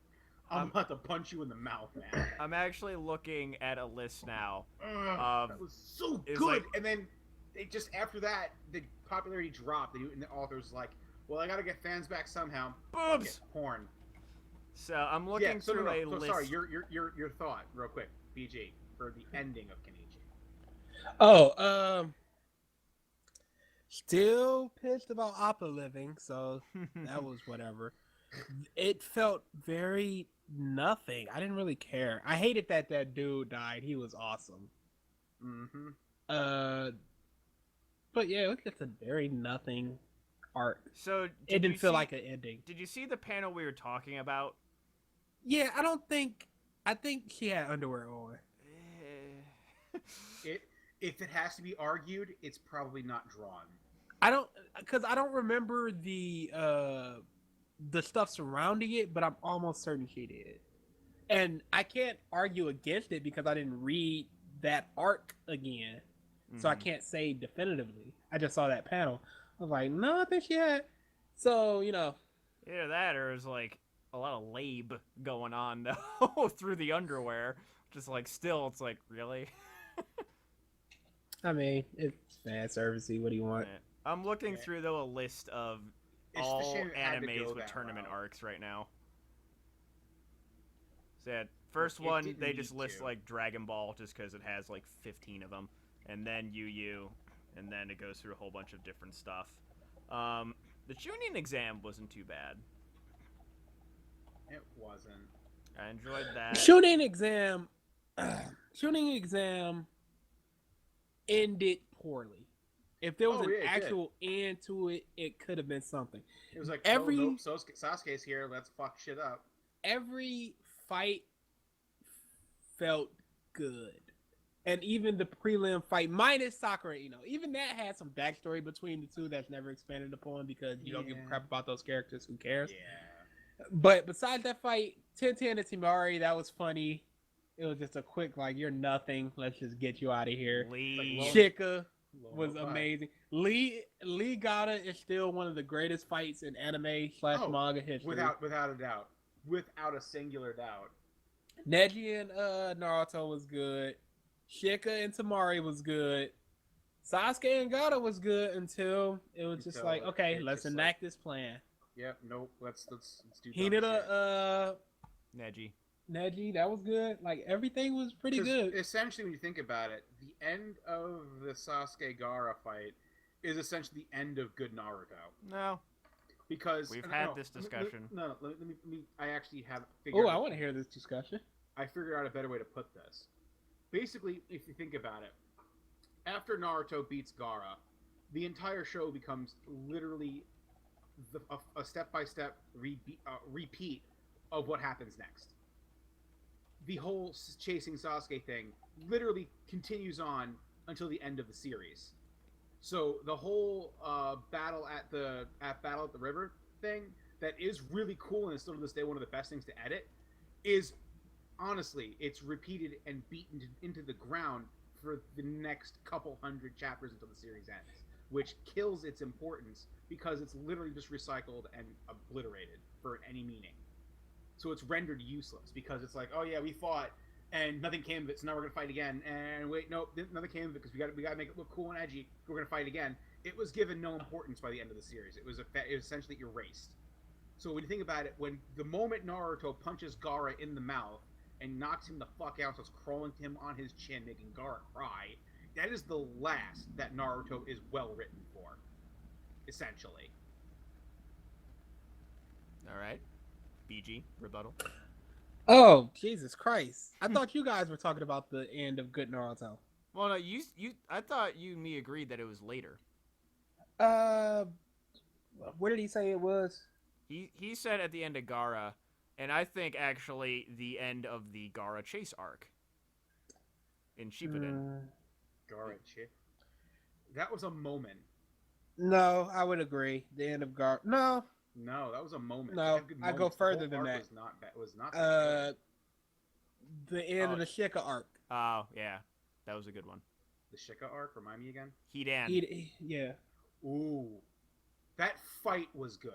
Speaker 1: I'm about to punch you in the mouth, man.
Speaker 2: I'm actually looking at a list now.
Speaker 1: That was so
Speaker 2: it was
Speaker 1: good.
Speaker 2: like-
Speaker 1: And then they just, after that, the popularity dropped. And the author's like, well, I gotta get fans back somehow. Fuck
Speaker 2: Boobs!
Speaker 1: it, porn.
Speaker 2: So I'm looking
Speaker 1: So
Speaker 2: through a
Speaker 1: so
Speaker 2: list.
Speaker 1: sorry, your thought, real quick, BG, for the ending of Kenichi.
Speaker 3: Oh, still pissed about Appa living, so that was whatever. It felt very nothing. I didn't really care. I hated that dude died. He was awesome.
Speaker 1: Mm-hmm.
Speaker 3: But yeah, it was just a very nothing arc.
Speaker 2: So
Speaker 3: It didn't feel like an ending.
Speaker 2: Did you see the panel we were talking about?
Speaker 3: Yeah, I think she had underwear on.
Speaker 1: If it has to be argued, it's probably not drawn.
Speaker 3: I don't remember the stuff surrounding it, but I'm almost certain she did. And I can't argue against it because I didn't read that arc again. So I can't say definitively. I just saw that panel. I was like, no, I think she had. So,
Speaker 2: Either that or there's like a lot of lab going on though through the underwear. Just like still, it's like, really?
Speaker 3: I mean, it's fan servicey. What do you want?
Speaker 2: I'm looking through though a list of
Speaker 1: It's
Speaker 2: all
Speaker 1: the shame it had to
Speaker 2: animes
Speaker 1: go
Speaker 2: with
Speaker 1: that
Speaker 2: tournament
Speaker 1: route.
Speaker 2: arcs right now. So yeah, first
Speaker 1: It
Speaker 2: one
Speaker 1: didn't
Speaker 2: they
Speaker 1: need
Speaker 2: just list
Speaker 1: to.
Speaker 2: like Dragon Ball just because it has like 15 of them, and then Yu Yu, and then it goes through a whole bunch of different stuff. The Chunin exam wasn't too bad.
Speaker 1: It wasn't.
Speaker 2: I enjoyed that.
Speaker 3: Shooting exam ended poorly. If there was
Speaker 1: Oh,
Speaker 3: an
Speaker 1: yeah, it did.
Speaker 3: actual end to it, it could have been something.
Speaker 1: It was like,
Speaker 3: Every-
Speaker 1: oh, nope, Sasuke's here, let's fuck shit up.
Speaker 3: Every fight felt good. And even the prelim fight, minus Sakura, even that had some backstory between the two that's never expanded upon because you don't give a
Speaker 1: Yeah.
Speaker 3: crap about those characters. Who cares?
Speaker 1: Yeah.
Speaker 3: But besides that fight, 10-10 to Timari, that was funny. It was just a quick, like, you're nothing. Let's just get you out of here.
Speaker 2: Lee.
Speaker 1: Like,
Speaker 3: Shika was
Speaker 1: Low five.
Speaker 3: amazing. Lee Gata is still one of the greatest fights in anime /
Speaker 1: Oh,
Speaker 3: manga history.
Speaker 1: Without a doubt. Without a singular doubt.
Speaker 3: Neji and Naruto was good. Shika and Tamari was good. Sasuke and Gata was good until it was just
Speaker 1: Until
Speaker 3: like, okay,
Speaker 1: it
Speaker 3: let's
Speaker 1: just,
Speaker 3: enact this plan.
Speaker 1: Yep, nope, let's do dumb
Speaker 3: Hinata,
Speaker 1: shit.
Speaker 2: Neji.
Speaker 3: Neji, that was good. Like, everything was pretty
Speaker 1: 'Cause
Speaker 3: good.
Speaker 1: Essentially, when you think about it, the end of the Sasuke Gaara fight is essentially the end of good Naruto.
Speaker 2: No.
Speaker 1: Because
Speaker 2: We've
Speaker 1: no,
Speaker 2: had
Speaker 1: no,
Speaker 2: this
Speaker 1: let me-
Speaker 2: discussion.
Speaker 1: No, let me. I actually have figured.
Speaker 3: Oh, I want to hear this discussion.
Speaker 1: I figured out a better way to put this. Basically, if you think about it, after Naruto beats Gaara, the entire show becomes literally a step-by-step repeat of what happens next. The whole chasing Sasuke thing literally continues on until the end of the series. So the whole battle at the river thing that is really cool and is still to this day one of the best things to edit is honestly it's repeated and beaten into the ground for the next couple hundred chapters until the series ends, which kills its importance because it's literally just recycled and obliterated for any meaning. So it's rendered useless because it's like, oh yeah, we fought and nothing came of it, so now we're gonna fight again. And wait, nope, nothing came of it because we got to make it look cool and edgy. We're gonna fight again. It was given no importance by the end of the series. It was essentially erased. So when you think about it, when the moment Naruto punches Gaara in the mouth and knocks him the fuck out, starts crawling to him on his chin, making Gaara cry, that is the last that Naruto is well written for, essentially.
Speaker 2: All right. BG rebuttal.
Speaker 3: Oh, Jesus Christ. I thought you guys were talking about the end of Good Naruto.
Speaker 2: Well, no, you. I thought you and me agreed that it was later.
Speaker 3: Where did he say it was?
Speaker 2: He said at the end of Gaara, and I think actually the end of the Gaara chase arc in Shippuden.
Speaker 1: Gaara shit. That was a moment.
Speaker 3: No, I would agree. The end of Gar. No,
Speaker 1: No, that was a moment.
Speaker 3: No,
Speaker 1: They had good
Speaker 3: I go
Speaker 1: moments. The
Speaker 3: further
Speaker 1: whole
Speaker 3: than
Speaker 1: arc
Speaker 3: that.
Speaker 1: Was not that good.
Speaker 3: the end
Speaker 2: Oh.
Speaker 3: of the Shika arc.
Speaker 2: Oh yeah. That was a good one.
Speaker 1: The Shika arc, remind me again.
Speaker 2: Hidan.
Speaker 3: Yeah.
Speaker 1: Ooh, that fight was good.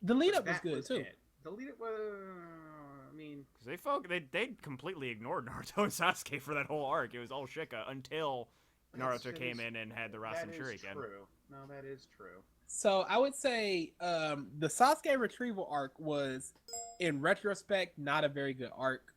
Speaker 3: The lead
Speaker 1: But
Speaker 3: up was
Speaker 1: that
Speaker 3: good too.
Speaker 1: it. The lead up was, I mean,
Speaker 2: Because they completely ignored Naruto and Sasuke for that whole arc. It was all Shika until Naruto came in and had the Rasen
Speaker 1: that is
Speaker 2: Shuriken.
Speaker 1: true. No, that is true.
Speaker 3: So I would say the Sasuke retrieval arc was, in retrospect, not a very good arc.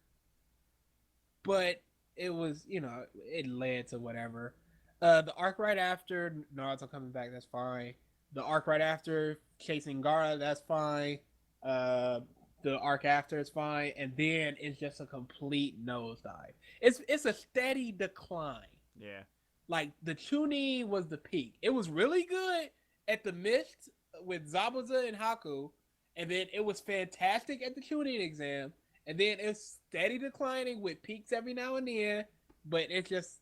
Speaker 3: But it was, it led to whatever. The arc right after Naruto coming back, that's fine. The arc right after chasing Gaara, that's fine. The arc after is fine, and then it's just a complete nosedive. It's a steady decline.
Speaker 2: Yeah.
Speaker 3: Like the Chunin was the peak. It was really good at the Mist with Zabuza and Haku, and then it was fantastic at the Chunin exam, and then it's steady declining with peaks every now and then, but it just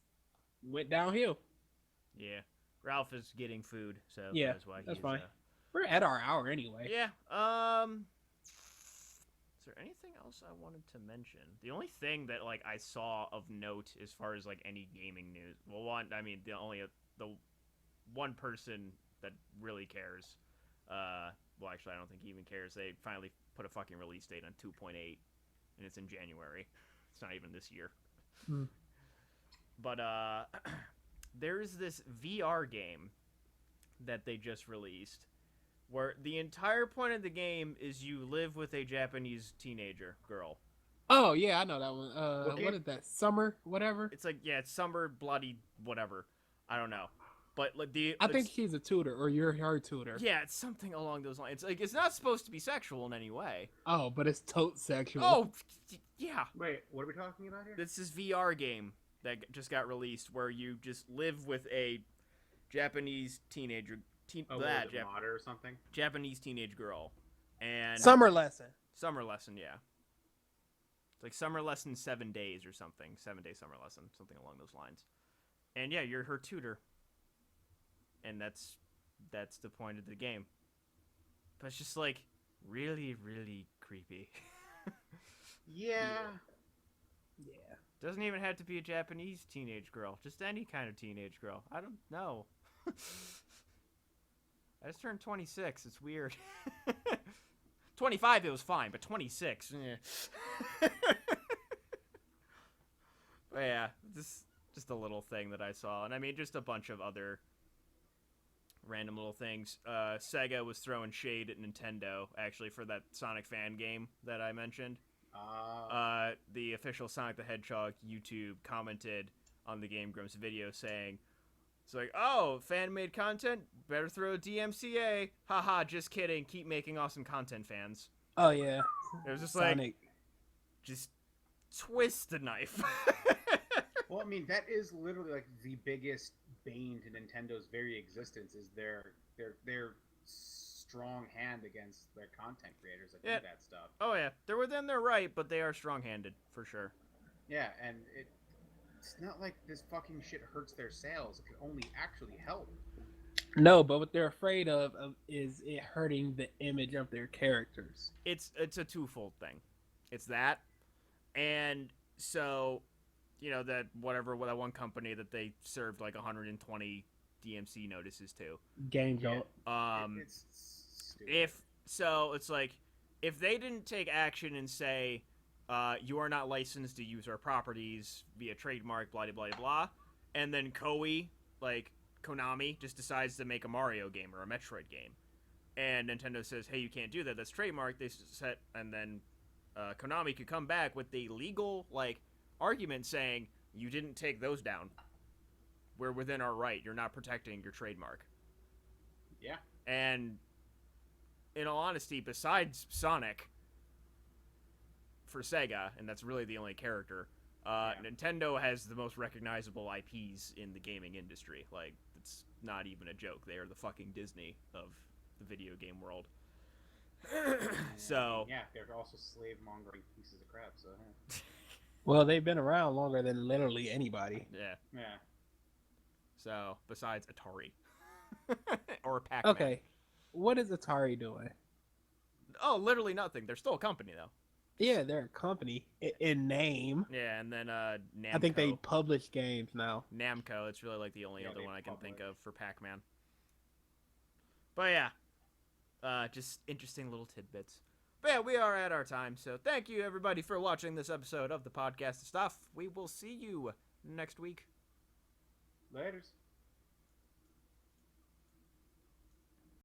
Speaker 3: went downhill.
Speaker 2: Yeah. Ralph is getting food, so
Speaker 3: Yeah,
Speaker 2: that's why
Speaker 3: that's
Speaker 2: he's
Speaker 3: fine. We're at our hour anyway.
Speaker 2: Yeah. Is there anything else I wanted to mention? The only thing that like I saw of note as far as like any gaming news, well, the one person that really cares. Well, actually, I don't think he even cares. They finally put a fucking release date on 2.8, and it's in January. It's not even this year.
Speaker 3: Hmm.
Speaker 2: But there's this VR game that they just released, where the entire point of the game is you live with a Japanese teenager girl.
Speaker 3: Oh yeah, I know that one.
Speaker 1: Okay.
Speaker 3: What is that? Summer, whatever.
Speaker 2: It's like, yeah, it's summer bloody whatever. I don't know, but like
Speaker 3: I think she's a tutor, or you're her tutor.
Speaker 2: yeah, it's something along those lines. Like it's not supposed to be sexual in any way.
Speaker 3: Oh, but it's tote sexual.
Speaker 2: Oh, yeah.
Speaker 1: Wait, what are we talking about here?
Speaker 2: This is VR game that just got released where you just live with a Japanese teenager.
Speaker 1: What was it, Mod or something?
Speaker 2: Japanese teenage girl, and
Speaker 3: Summer lesson.
Speaker 2: summer lesson, yeah. It's like summer lesson 7 days or something. 7-day summer lesson, something along those lines. And yeah, you're her tutor. And that's the point of the game. But it's just like really, really creepy.
Speaker 1: Yeah.
Speaker 3: Yeah.
Speaker 2: Doesn't even have to be a Japanese teenage girl. Just any kind of teenage girl. I don't know. I just turned 26. It's weird. 25, it was fine, but 26. But yeah, just a little thing that I saw, and I mean, just a bunch of other random little things. Sega was throwing shade at Nintendo actually for that Sonic fan game that I mentioned. The official Sonic the Hedgehog YouTube commented on the Game Grumps video saying, it's like, oh, fan-made content? Better throw DMCA. Haha, just kidding. Keep making awesome content, fans.
Speaker 3: Oh yeah.
Speaker 2: It was just
Speaker 3: Sonic.
Speaker 2: like, just twist the knife.
Speaker 1: Well, I mean, that is literally like the biggest bane to Nintendo's very existence is their strong hand against their content creators that
Speaker 2: Yeah.
Speaker 1: do that stuff.
Speaker 2: Oh yeah, they're within their right, but they are strong-handed, for sure.
Speaker 1: Yeah, and it's not like this fucking shit hurts their sales. It can only actually help.
Speaker 3: No, but what they're afraid of is it hurting the image of their characters.
Speaker 2: It's a twofold thing. It's that, and so, that that one company that they served like 120 DMC notices to.
Speaker 3: Game
Speaker 1: Yeah.
Speaker 3: Jolt.
Speaker 1: It's stupid.
Speaker 2: It's like, if they didn't take action and say, you are not licensed to use our properties via trademark, blah, blah, blah, blah, and then Konami just decides to make a Mario game or a Metroid game, and Nintendo says, hey, you can't do that, that's trademark, and then Konami could come back with the legal, argument saying, you didn't take those down. We're within our right. You're not protecting your trademark.
Speaker 1: Yeah.
Speaker 2: And in all honesty, besides Sonic, for Sega, and that's really the only character, Nintendo has the most recognizable IPs in the gaming industry. Like, it's not even a joke. They are the fucking Disney of the video game world. So
Speaker 1: Yeah, they're also slave mongering pieces of crap. So
Speaker 3: Well, they've been around longer than literally anybody.
Speaker 2: yeah.
Speaker 1: yeah.
Speaker 2: So besides Atari or Pac-Man.
Speaker 3: Okay, what is Atari doing?
Speaker 2: Oh, literally nothing. They're still a company though.
Speaker 3: Yeah, they're a company in name.
Speaker 2: Yeah, and then Namco.
Speaker 3: I think they publish games now.
Speaker 2: Namco. It's really like the only
Speaker 1: Yeah,
Speaker 2: other
Speaker 1: they
Speaker 2: one I can think
Speaker 1: publish.
Speaker 2: of for Pac-Man. But yeah, just interesting little tidbits. But yeah, we are at our time. So thank you everybody for watching this episode of the Podcast of Stuff. We will see you next week.
Speaker 1: Laters.